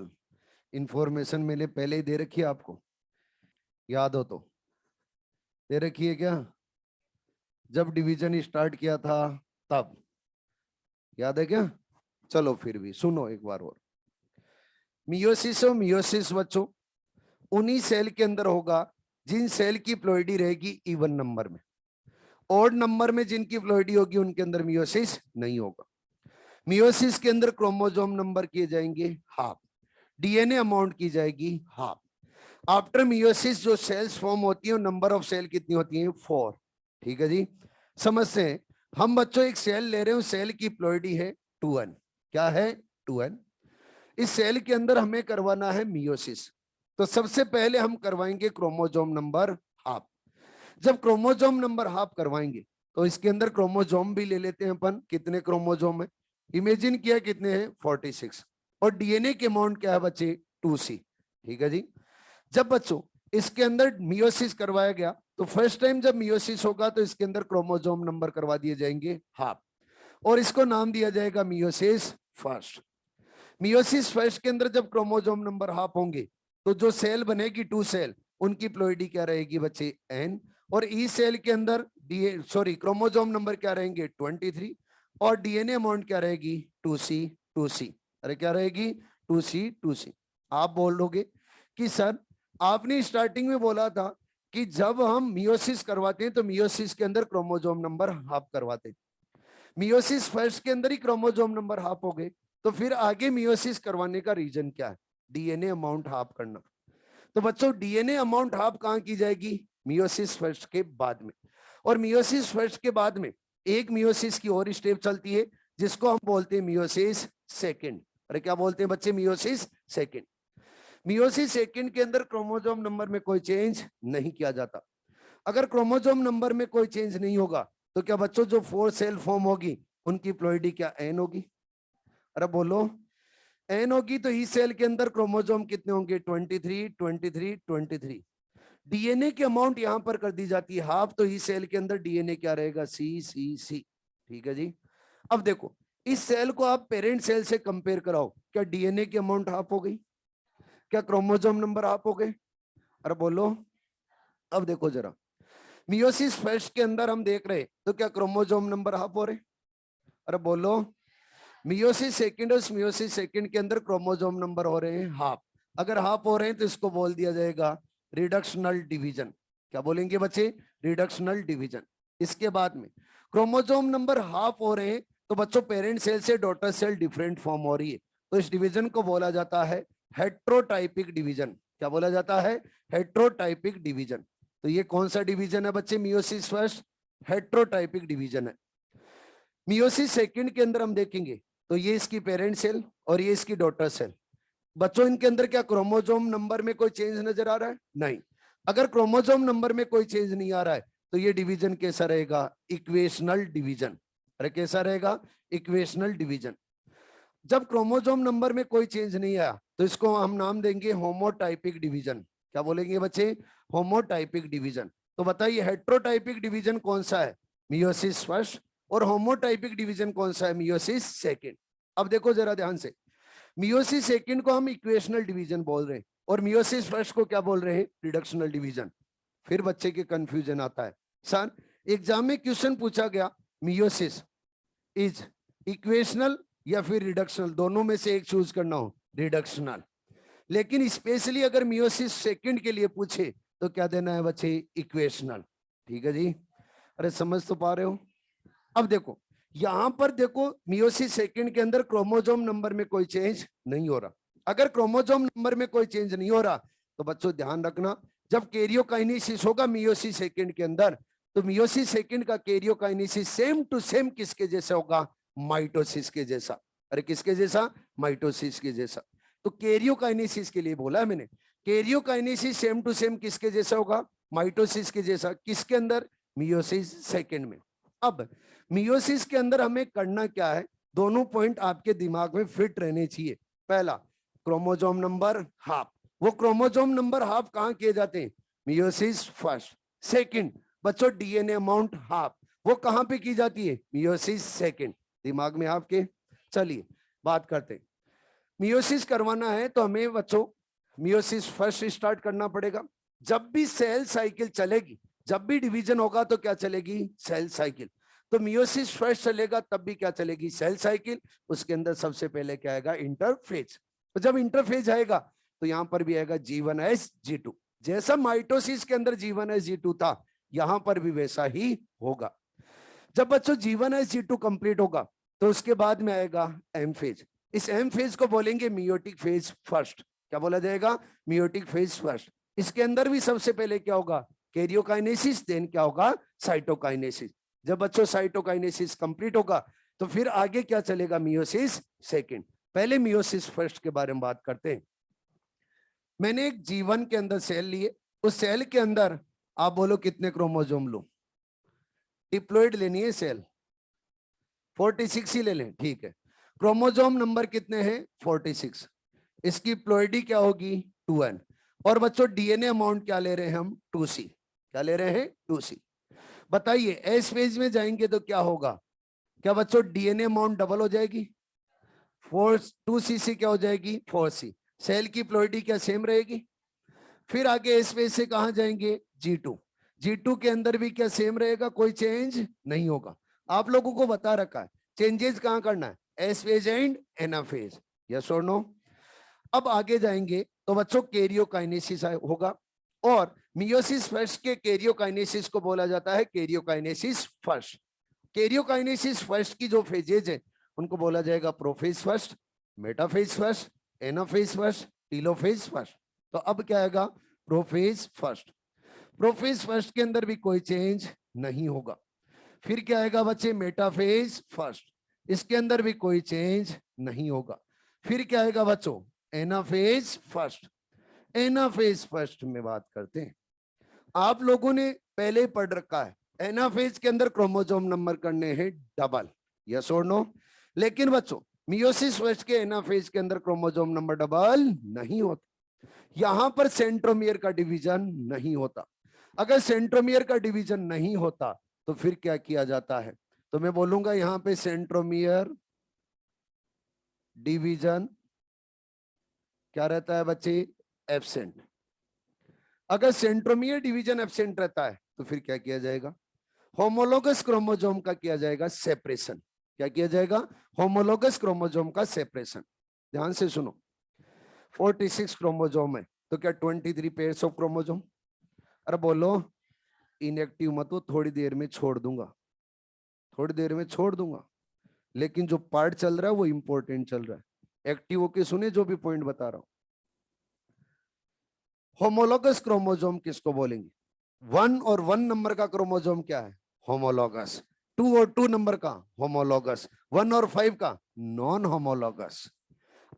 इंफॉर्मेशन मैंने पहले ही दे रखी है आपको, याद हो तो। दे रखी है क्या? जब डिवीजन स्टार्ट किया था तब। याद है क्या? चलो फिर भी सुनो एक बार और। मियोसिस और मियोसिस बच्चों उन्हीं सेल के अंदर होगा जिन सेल की प्लॉइडी रहेगी इवन नंबर में। ऑड नंबर में जिनकी प्लॉइडी होगी उनके अंदर मियोसिस नहीं होगा। मियोसिस के अंदर क्रोमोसोम नंबर किए जाएंगे हाफ, डीएनए अमाउंट की जाएगी हाफ। आफ्टर मियोसिस जो सेल्स फॉर्म होती है नंबर ऑफ सेल कितनी होती है? 4। ठीक है जी, समझते हैं। हम बच्चों एक सेल ले रहे हो, सेल की प्लॉइडी है 2n। क्या है? 2n। इस सेल के अंदर हमें करवाना है मियोसिस। तो सबसे पहले हम करवाएंगे क्रोमोसोम नंबर हाफ। जब क्रोमोसोम नंबर हाफ करवाएंगे तो इसके अंदर क्रोमोसोम भी ले लेते हैं अपन। कितने क्रोमोसोम है? इमेजिन किया कितने हैं? 46। और डीएनए के अमाउंट क्या है बच्चे? 2c। ठीक है जी। जब बच्चों इसके अंदर मियोसिस करवाया गया तो फर्स्ट टाइम जब मियोसिस होगा तो इसके अंदर क्रोमोसोम नंबर करवा दिए जाएंगे हाफ, और इसको नाम दिया जाएगा मियोसिस फर्स्ट। मियोसिस फर्स्ट के अंदर जब क्रोमोसोम नंबर हाफ होंगे तो जो सेल बनेगी 2 सेल, उनकी प्लॉइडी क्या रहेगी बच्चे? n। और ई सेल के अंदर क्रोमोसोम नंबर क्या रहेंगे? 23। और डीएनए अमाउंट क्या रहेगी? 2c 2c। अरे क्या रहेगी? 2c 2c। आप बोलोगे कि सर आपने स्टार्टिंग में बोला था कि जब हम मियोसिस करवाते हैं तो मियोसिस के अंदर क्रोमोसोम नंबर हाफ करवाते हैं। मियोसिस फर्स्ट के अंदर ही क्रोमोसोम नंबर हाफ हो गए, तो फिर आगे मियोसिस करवाने का रीजन क्या है? डीएनए अमाउंट हाफ करना। तो बच्चों डीएनए अमाउंट हाफ कहां की जाएगी? मियोसिस फर्स्ट के बाद में। और मियोसिस फर्स्ट के बाद में एक मियोसिस की और स्टेप चलती है जिसको हम बोलते हैं मियोसिस सेकंड। अरे क्या बोलते हैं बच्चे? Meiosis second. मियोसिस सेकंड के अंदर क्रोमोसोम नंबर में कोई चेंज नहीं किया जाता। अगर क्रोमोसोम नंबर में कोई चेंज नहीं होगा तो क्या बच्चों जो 4 सेल फॉर्म होगी उनकी प्लॉइडी क्या n होगी? अरे बोलो। n होगी तो ई सेल के अंदर क्रोमोसोम कितने होंगे? 23 23 23। डीएनए की अमाउंट यहां पर कर दी जाती है हाफ, तो ई सेल के अंदर डीएनए क्या रहेगा? C। ठीक है जी। अब देखो इस सेल को आप पेरेंट सेल से कंपेयर कराओ, क्या डीएनए की अमाउंट हाफ हो गई? क्या क्रोमोसोम नंबर हाफ हो गए? अरे बोलो। अब देखो जरा, मियोसिस फर्स्ट के अंदर हम देख रहे तो क्या क्रोमोसोम नंबर हाफ हो रहे? अरे बोलो। मियोसिस सेकंड और मियोसिस सेकंड के अंदर क्रोमोसोम नंबर हो रहे हैं हाफ। अगर हाफ हो रहे हैं तो इसको बोल दिया जाएगा रिडक्शनल डिवीजन। क्या बोलेंगे बच्चे? Reductional division. इसके बाद में क्रोमोसोम नंबर हाफ हो रहे हैं तो बच्चों पेरेंट सेल से डॉटर सेल डिफरेंट फॉर्म हो रही है, तो इस डिवीजन को बोला जाता है हेट्रोटाइपिक डिवीजन। क्या बोला जाता है? हेट्रोटाइपिक डिवीजन। तो ये कौन सा डिवीजन है बच्चे? मियोसिस फर्स्ट हेट्रोटाइपिक डिवीजन है। मियोसिस सेकंड के अंदर हम देखेंगे तो ये इसकी पेरेंट सेल और ये इसकी डॉटर सेल। बच्चों इनके अंदर क्या क्रोमोसोम नंबर में कोई चेंज नजर आ रहा है? नहीं। अगर क्रोमोसोम नंबर में कोई चेंज नहीं आ रहा है तो ये डिवीजन कैसा रहेगा? Equational division. अरे कैसा रहेगा? Equational division. जब क्रोमोसोम नंबर में कोई चेंज नहीं आया तो इसको हम नाम देंगे होमोटाइपिक डिवीजन। क्या बोलेंगे बच्चे? होमोटाइपिक डिवीजन। तो बताइए हेट्रोटाइपिक डिवीजन कौन सा है? Meiosis first. और होमोटाइपिक डिवीजन कौन सा है? Meiosis second. अब देखो जरा ध्यान से, मियोसिस सेकंड को हम इक्वेशनल डिवीजन बोल रहे हैं और मियोसिस फर्स्ट को क्या बोल रहे हैं? Reductional division. फिर बच्चे के कंफ्यूजन आता है, सर एग्जाम में क्वेश्चन पूछा गया मियोसिस इज इक्वेशनल या फिर रिडक्शनल, दोनों में से एक चूज करना हो, रिडक्शनल। लेकिन स्पेशली अगर मियोसिस सेकंड के लिए पूछे तो क्या देना है बच्चे? इक्वेशनल। ठीक है जी। अरे समझ तो पा रहे हो? अब देखो यहां पर देखो मियोसिस सेकंड के अंदर क्रोमोसोम नंबर में कोई चेंज नहीं हो रहा। अगर क्रोमोसोम नंबर में कोई चेंज नहीं हो रहा तो बच्चों ध्यान रखना, जब कैरियोकाइनेसिस होगा मियोसिस सेकंड के अंदर, तो मियोसिस सेकंड का कैरियोकाइनेसिस सेम टू सेम किसके जैसा होगा? माइटोसिस के जैसा। अरे किसके जैसा? माइटोसिस के जैसा। तो कैरियोकाइनेसिस के लिए बोला है मैंने, कैरियोकाइनेसिस सेम टू सेम किसके जैसा होगा? माइटोसिस के जैसा। किसके अंदर? मियोसिस सेकंड में। अब मियोसिस के अंदर हमें करना क्या है? दोनों पॉइंट आपके दिमाग में फिट रहने चाहिए। पहला, क्रोमोसोम नंबर हाफ। वो क्रोमोसोम नंबर हाफ कहां किए जाते हैं? Meiosis first. सेकंड बच्चों, डीएनए अमाउंट हाफ, वो कहां पे की जाती है? Meiosis second. दिमाग में आपके। चलिए बात करते हैं। मियोसिस करवाना है तो हमें बच्चों मियोसिस फर्स्ट स्टार्ट करना पड़ेगा। जब भी सेल साइकिल चलेगी, जब भी डिवीजन होगा तो क्या चलेगी? Cell cycle. तो मियोसिस फर्स्ट चलेगा तब भी क्या चलेगी? Cell cycle. उसके अंदर सबसे पहले क्या आएगा? इंटरफेज। तो जब इंटरफेज आएगा तो यहां पर भी आएगा G1S G2। जैसा माइटोसिस के अंदर G1S G2 था, यहां पर भी वैसा ही होगा। जब बच्चों G1S G2 कंप्लीट होगा तो उसके बाद में आएगा एम फेज। इस एम फेज को बोलेंगे मियोटिक फेज फर्स्ट। क्या बोला जाएगा? Meiotic phase first. इसके अंदर भी सबसे पहले क्या होगा? कैरियोकाइनेसिस, देन क्या होगा? साइटोकाइनेसिस। जब बच्चों साइटोकाइनेसिस कंप्लीट होगा तो फिर आगे क्या चलेगा? Meiosis second. पहले मियोसिस फर्स्ट के बारे में बात करते हैं। मैंने एक जीवन के अंदर सेल लिए, उस सेल के अंदर आप बोलो कितने क्रोमोसोम लो? डिप्लॉइड लेनी है सेल, 46 ही ले लें, ठीक है। क्रोमोसोम नंबर कितने हैं? 46। इसकी प्लॉइडी क्या होगी? 2n। और बच्चों डीएनए अमाउंट क्या ले रहे हैं हम? 2c। क्या ले रहे हैं? 2c। बताइए एस फेज में जाएंगे तो क्या होगा? क्या बच्चों डीएनए अमाउंट डबल हो जाएगी? 2c से क्या हो जाएगी? 4c। सेल की प्लॉइडी क्या सेम रहेगी? फिर आगे एस फेज से कहां जाएंगे? G2। G2 के अंदर भी क्या सेम रहेगा? कोई चेंज नहीं होगा। आप लोगों को बता रखा है चेंजेस कहां करना है? S phase and anaphase. Yes or no? अब आगे जाएंगे तो बच्चों कैरियोकाइनेसिस होगा, और मियोसिस फर्स्ट के कैरियोकाइनेसिस को बोला जाता है कैरियोकाइनेसिस फर्स्ट। कैरियोकाइनेसिस फर्स्ट की जो फेजेज है उनको बोला जाएगा prophase first, metaphase first, anaphase first, telophase first. तो अब क्या आएगा? Prophase first. प्रोफेज फर्स्ट के अंदर भी कोई चेंज नहीं होगा। फिर क्या आएगा बच्चे? Metaphase first. इसके अंदर भी कोई चेंज नहीं होगा। फिर क्या आएगा बच्चों? Anaphase first. एनाफेज फर्स्ट में बात करते हैं। आप लोगों ने पहले ही पढ़ रखा है एनाफेज के अंदर क्रोमोसोम नंबर करने हैं डबल। Yes or no? लेकिन बच्चों मियोसिस फर्स्ट के एनाफेज के अंदर क्रोमोसोम नंबर डबल नहीं होता। यहां पर सेंट्रोमियर का डिवीजन नहीं होता। अगर सेंट्रोमियर का डिवीजन नहीं होता तो फिर क्या किया जाता है? तो मैं बोलूंगा यहां पे सेंट्रोमियर डिवीजन क्या रहता है बच्चे? एब्सेंट। अगर सेंट्रोमियर डिवीजन एब्सेंट रहता है तो फिर क्या किया जाएगा? होमोलोगस क्रोमोसोम का किया जाएगा सेपरेशन। क्या किया जाएगा? होमोलोगस क्रोमोसोम का सेपरेशन। ध्यान से सुनो, 46 क्रोमोसोम है तो क्या 23 पेयर्स ऑफ क्रोमोसोम? अरे बोलो इनएक्टिव मत हो, थोड़ी देर में छोड़ दूंगा, थोड़ी देर में छोड़ दूंगा, लेकिन जो पार्ट चल रहा है वो इंपॉर्टेंट चल रहा है। एक्टिव होके सुने जो भी पॉइंट बता रहा हूं। होमोलोगस क्रोमोसोम किसको बोलेंगे? 1 और 1 नंबर का क्रोमोसोम क्या है? होमोलोगस। 2 और 2 नंबर का होमोलोगस। 1 और 5 का नॉन होमोलोगस।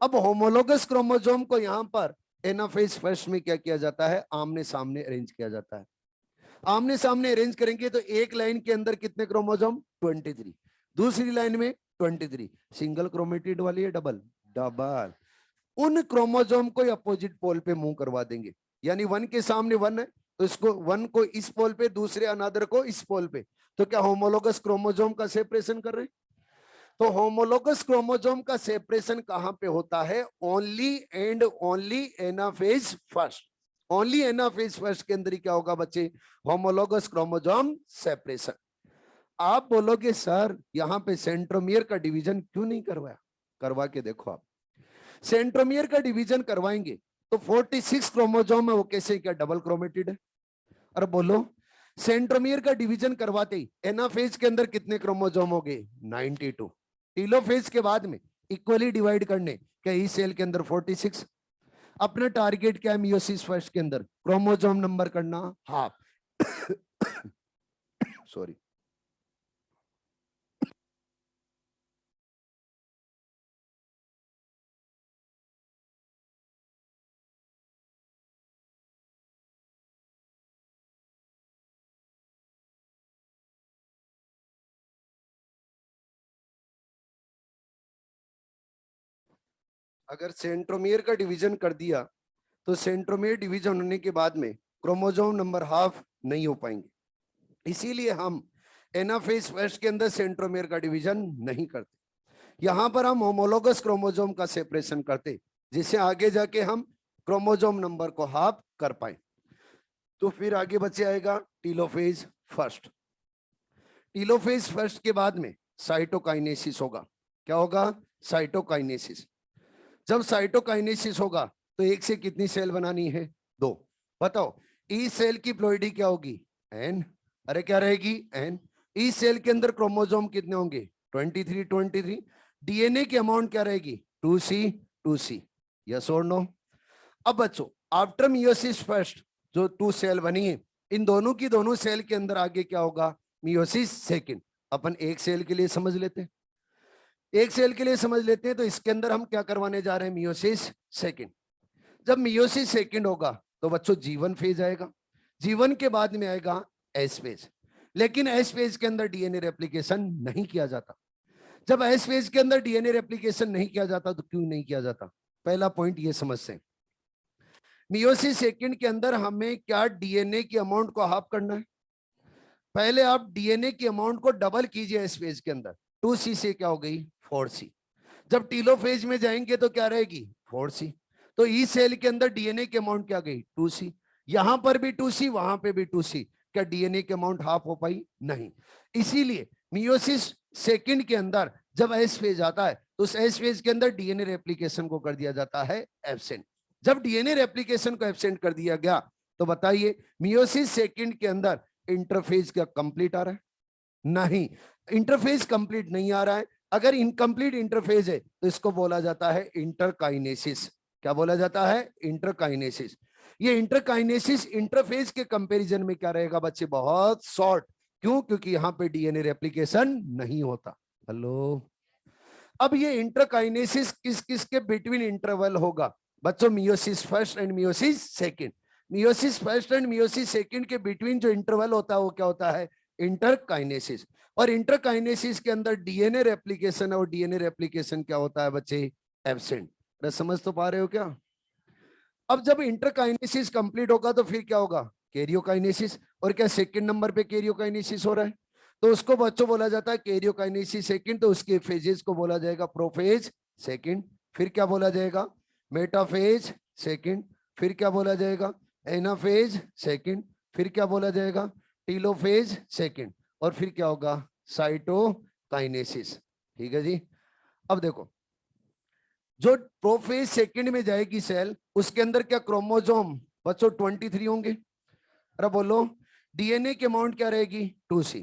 अब होमोलोगस क्रोमोसोम को यहां पर एनाफेज फर्स्ट में क्या किया जाता है? आमने सामने अरेंज किया जाता है। आमने सामने अरेंज करेंगे तो एक लाइन के अंदर कितने क्रोमोसोम? 23। दूसरी लाइन में 23। सिंगल क्रोमेटिड वाली है डबल? डबल। उन क्रोमोसोम को अपोजिट पोल पे मूव करवा देंगे। यानी 1 के सामने 1 है तो इसको 1 को इस पोल पे, दूसरे अनदर को इस पोल पे। तो क्या होमोलोगस क्रोमोसोम का सेपरेशन कर रहे हैं? तो होमोलोगस क्रोमोसोम का सेपरेशन कहां पे होता है? Only and only anaphase first. Only anaphase first के अंदर ही क्या होगा बच्चे? Homologous chromosome separation. आप बोलोगे सर यहां पे सेंट्रोमियर का डिवीजन क्यों नहीं करवाया? करवा के देखो आप। सेंट्रोमियर का डिवीजन करवाएंगे तो 46 क्रोमोसोम है वो कैसे? क्या डबल क्रोमेटिड है? अरे बोलो सेंट्रोमियर का डिवीजन करवाते ही एनाफेज के अंदर कितने क्रोमोसोम हो गए? 92। टीलोफेज के बाद में इक्वली डिवाइड करने, क्या ई सेल के अंदर 46। अपना टारगेट क्या है मियोसिस फर्स्ट के अंदर? क्रोमोसोम नंबर करना हाफ। सॉरी। अगर सेंट्रोमियर का डिवीजन कर दिया तो सेंट्रोमियर डिवीजन होने के बाद में क्रोमोसोम नंबर हाफ नहीं हो पाएंगे, इसीलिए हम एनाफेज फर्स्ट के अंदर सेंट्रोमियर का डिवीजन नहीं करते। यहां पर हम होमोलोगस क्रोमोसोम का सेपरेशन करते, जिससे आगे जाके हम क्रोमोसोम नंबर को हाफ कर पाए। तो फिर आगे बचे आएगा टीलोफेज फर्स्ट। टीलोफेज फर्स्ट के बाद में साइटोकाइनेसिस होगा। क्या होगा? साइटोकाइनेसिस। जब साइटोकाइनेसिस होगा तो एक से कितनी सेल बनानी है? 2। बताओ ई सेल की प्लॉइडी क्या होगी? एन। अरे क्या रहेगी? एन। ई सेल के अंदर क्रोमोसोम कितने होंगे? 23 23। डीएनए की अमाउंट क्या रहेगी? 2C 2C। Yes or no? अब बच्चों आफ्टर मियोसिस फर्स्ट जो 2 सेल बनी है, इन दोनों की दोनों सेल के अंदर आगे क्या होगा? Meiosis second. अपन एक सेल के लिए समझ लेते हैं, एक सेल के लिए समझ लेते हैं। तो इसके अंदर हम क्या करवाने जा रहे हैं? Meiosis second. जब मियोसिस सेकंड होगा तो बच्चों जीवन फेज आएगा, जीवन के बाद में आएगा एस फेज। लेकिन एस फेज के अंदर डीएनए रेप्लिकेशन नहीं किया जाता। जब एस फेज के अंदर डीएनए रेप्लिकेशन नहीं किया जाता तो क्यों नहीं किया जाता? पहला पॉइंट ये समझते हैं। मियोसिस सेकंड के अंदर हमें क्या डीएनए की अमाउंट को हाफ करना है? पहले आप डीएनए की अमाउंट को डबल कीजिए एस फेज के अंदर। 2C से क्या हो गई? 4C। जब टीलोफेज में जाएंगे तो क्या रहेगी? 4C। तो ई सेल के अंदर डीएनए की अमाउंट क्या गई? 2C। यहां पर भी 2C, वहां पे भी 2C। क्या डीएनए की अमाउंट हाफ हो पाई? नहीं। इसीलिए मियोसिस सेकंड के अंदर जब एस फेज आता है तो उस एस फेज के अंदर डीएनए रेप्लिकेशन को कर दिया जाता है एब्सेंट। जब डीएनए रेप्लिकेशन को एब्सेंट कर दिया गया तो बताइए मियोसिस सेकंड के अंदर इंटरफेज क्या कंप्लीट आ रहा है? नहीं, इंटरफेस कंप्लीट नहीं आ रहा है। अगर इनकम्प्लीट इंटरफेस है तो इसको बोला जाता है इंटरकाइनेसिस। क्या बोला जाता है? इंटरकाइनेसिस। ये इंटरकाइनेसिस इंटरफेस के कंपैरिजन में क्या रहेगा बच्चे? बहुत शॉर्ट। क्यों? क्योंकि यहां पे डीएनए रेप्लिकेशन नहीं होता। हेलो। अब ये इंटरकाइनेसिस किस किस के बिटवीन इंटरवल होगा बच्चों? Meiosis first and meiosis second. Meiosis first and meiosis second के बिटवीन जो इंटरवल होता है वो क्या होता है? इंटरकाइनेसिस। और इंटरकाइनेसिस के अंदर डीएनए रेप्लिकेशन, और डीएनए रेप्लिकेशन क्या होता है बच्चे? एब्सेंट। समझ तो पा रहे हो क्या? अब जब इंटरकाइनेसिस कंप्लीट होगा तो फिर क्या होगा? कैरियोकाइनेसिस। और क्या सेकंड नंबर पे कैरियोकाइनेसिस हो रहा है? तो उसको बच्चों बोला जाता है कैरियोकाइनेसिस सेकंड। तो उसके फेजेस को बोला जाएगा प्रोफेज सेकंड। फिर क्या बोला जाएगा? Metaphase second. फिर क्या बोला जाएगा? Anaphase second. फिर क्या बोला जाएगा? Telophase second. और फिर क्या होगा? साइटोकाइनेसिस। ठीक है जी। अब देखो, जो प्रोफेज सेकंड में जाएगी सेल, उसके अंदर क्या क्रोमोसोम बच्चों 23 होंगे? अरे बोलो। डीएनए की अमाउंट क्या रहेगी? 2C।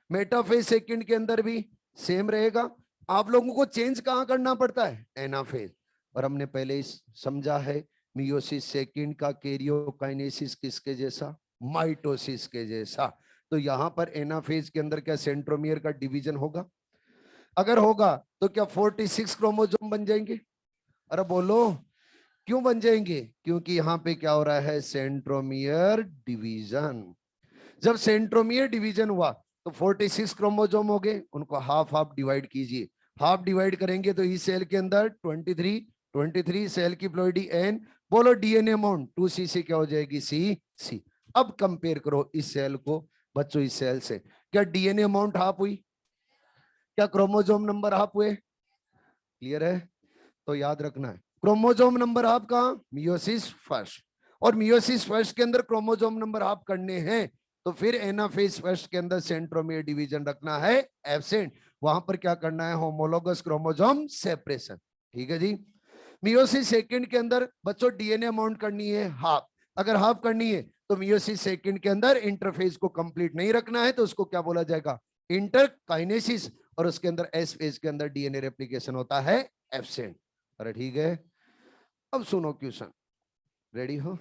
मेटाफेज सेकंड के अंदर भी सेम रहेगा। आप लोगों को चेंज कहां करना पड़ता है? एनाफेज। और हमने पहले ही समझा है मियोसिस सेकंड का कैरियोकाइनेसिस किसके जैसा? माइटोसिस के जैसा। तो यहां पर एनाफेज के अंदर क्या सेंट्रोमियर का डिवीजन होगा? अगर होगा तो क्या 46 क्रोमोसोम बन जाएंगे? अरे बोलो। क्यों बन जाएंगे? क्योंकि यहाँ पे क्या हो रहा है? Centromere division. जब सेंट्रोमियर डिवीजन हुआ तो 46 क्रोमोसोम हो गए, उनको हाफ हाफ डिवाइड कीजिए। हाफ डिवाइड करेंगे तो इस सेल के अंदर 23 23 सेल की प्लॉइडी एन। बोलो डीएनए अमाउंट 2C से क्या हो जाएगी? C। अब कंपेयर करो इस सेल को बच्चों इस सेल से। क्या डीएनए अमाउंट हाफ हुई? क्या क्रोमोसोम नंबर हाफ हुए? क्लियर है? तो याद रखना है क्रोमोसोम नंबर हाफ कहां? Meiosis first. और मियोसिस फर्स्ट के अंदर क्रोमोसोम नंबर हाफ करने हैं तो फिर एनाफेज फर्स्ट के अंदर सेंट्रोमियर डिवीजन रखना है एब्सेंट। वहां पर क्या करना है? Homologous chromosome separation. ठीक है जी। मियोसिस सेकंड के अंदर बच्चों डीएनए अमाउंट करनी है हाफ। अगर हाफ करनी है तो मियोसिस सेकंड के अंदर इंटरफेज को कंप्लीट नहीं रखना है तो उसको क्या बोला जाएगा, इंटरकाइनेसिस, और उसके अंदर एस फेज के अंदर डीएनए रेप्लिकेशन होता है एब्सेंट। अरे ठीक है, अब सुनो क्वेश्चन, रेडी हो,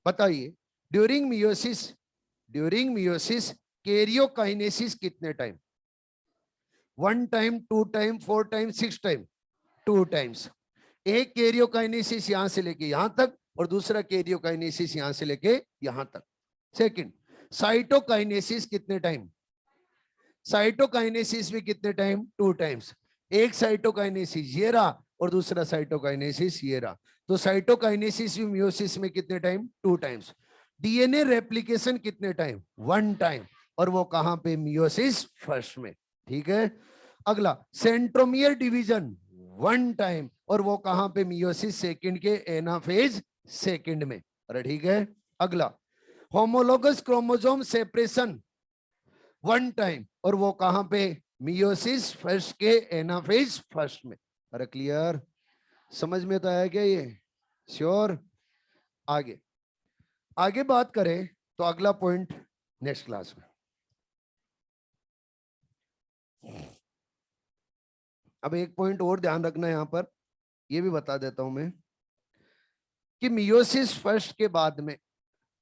बताइए ड्यूरिंग मियोसिस कैरियोकाइनेसिस कितने time, 1 time, 2 time, 4 time, 6 time, 2 times. एक कैरियोकाइनेसिस यहां से लेके यहां तक और दूसरा कैरियोकाइनेसिस यहां से लेके यहां तक। सेकंड, साइटोकाइनेसिस कितने टाइम, साइटोकाइनेसिस भी कितने टाइम, 2 टाइम्स। एक साइटोकाइनेसिस ये रहा और दूसरा साइटोकाइनेसिस ये रहा, तो साइटोकाइनेसिस भी मियोसिस में कितने टाइम, 2 टाइम्स। डीएनए रेप्लिकेशन कितने टाइम, 1 टाइम, और वो कहां पे, मियोसिस फर्स्ट में। ठीक है, अगला सेंट्रोमियर डिवीजन 1 टाइम, और वो कहां पे, मियोसिस सेकंड के एनाफेज सेकंड में। अरे ठीक है, अगला होमोलोगस क्रोमोसोम सेपरेशन 1 टाइम, और वो कहां पे, मियोसिस फर्स्ट के एनाफेज फर्स्ट में। अरे क्लियर, समझ में तो आया क्या ये, श्योर। आगे आगे बात करें तो अगला पॉइंट नेक्स्ट क्लास में। अब एक पॉइंट और ध्यान रखना है यहां पर, ये भी बता देता हूं मैं कि मियोसिस फर्स्ट के बाद में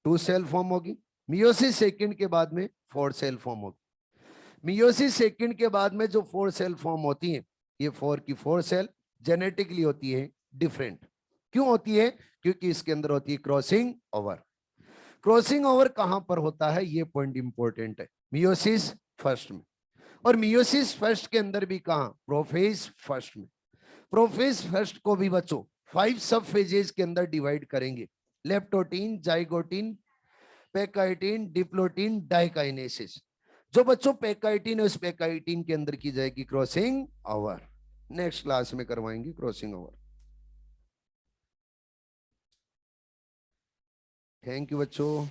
2 सेल फॉर्म होगी, मियोसिस सेकंड के बाद में 4 सेल फॉर्म होगी। मियोसिस सेकंड के बाद में जो 4 सेल फॉर्म होती हैं, ये 4 की 4 सेल जेनेटिकली होती है डिफरेंट। क्यों होती है, क्योंकि इसके अंदर होती है क्रॉसिंग ओवर। क्रॉसिंग ओवर कहां पर होता है, ये पॉइंट इंपॉर्टेंट है, मियोसिस फर्स्ट में। और मियोसिस फर्स्ट के अंदर भी कहां, प्रोफेज फर्स्ट में। प्रोफेज फर्स्ट को भी बच्चों 5 सब फेजेस के अंदर डिवाइड करेंगे, लेप्टोटीन, जाइगोटीन, पेकाइटिन, डिप्लोटीन, डाइकाइनेसिस। जो बच्चों पेकाइटिन है उस पेकाइटिन के अंदर की जाएगी क्रॉसिंग ओवर। नेक्स्ट क्लास में करवाएंगे क्रॉसिंग ओवर। थैंक यू बच्चों।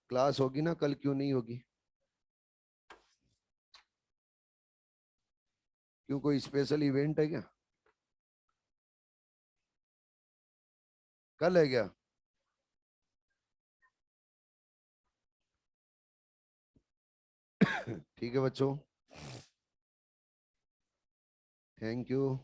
क्लास होगी ना कल, क्यों नहीं होगी, क्यों कोई स्पेशल इवेंट है क्या, कल है क्या? ठीक है बच्चों, थैंक यू।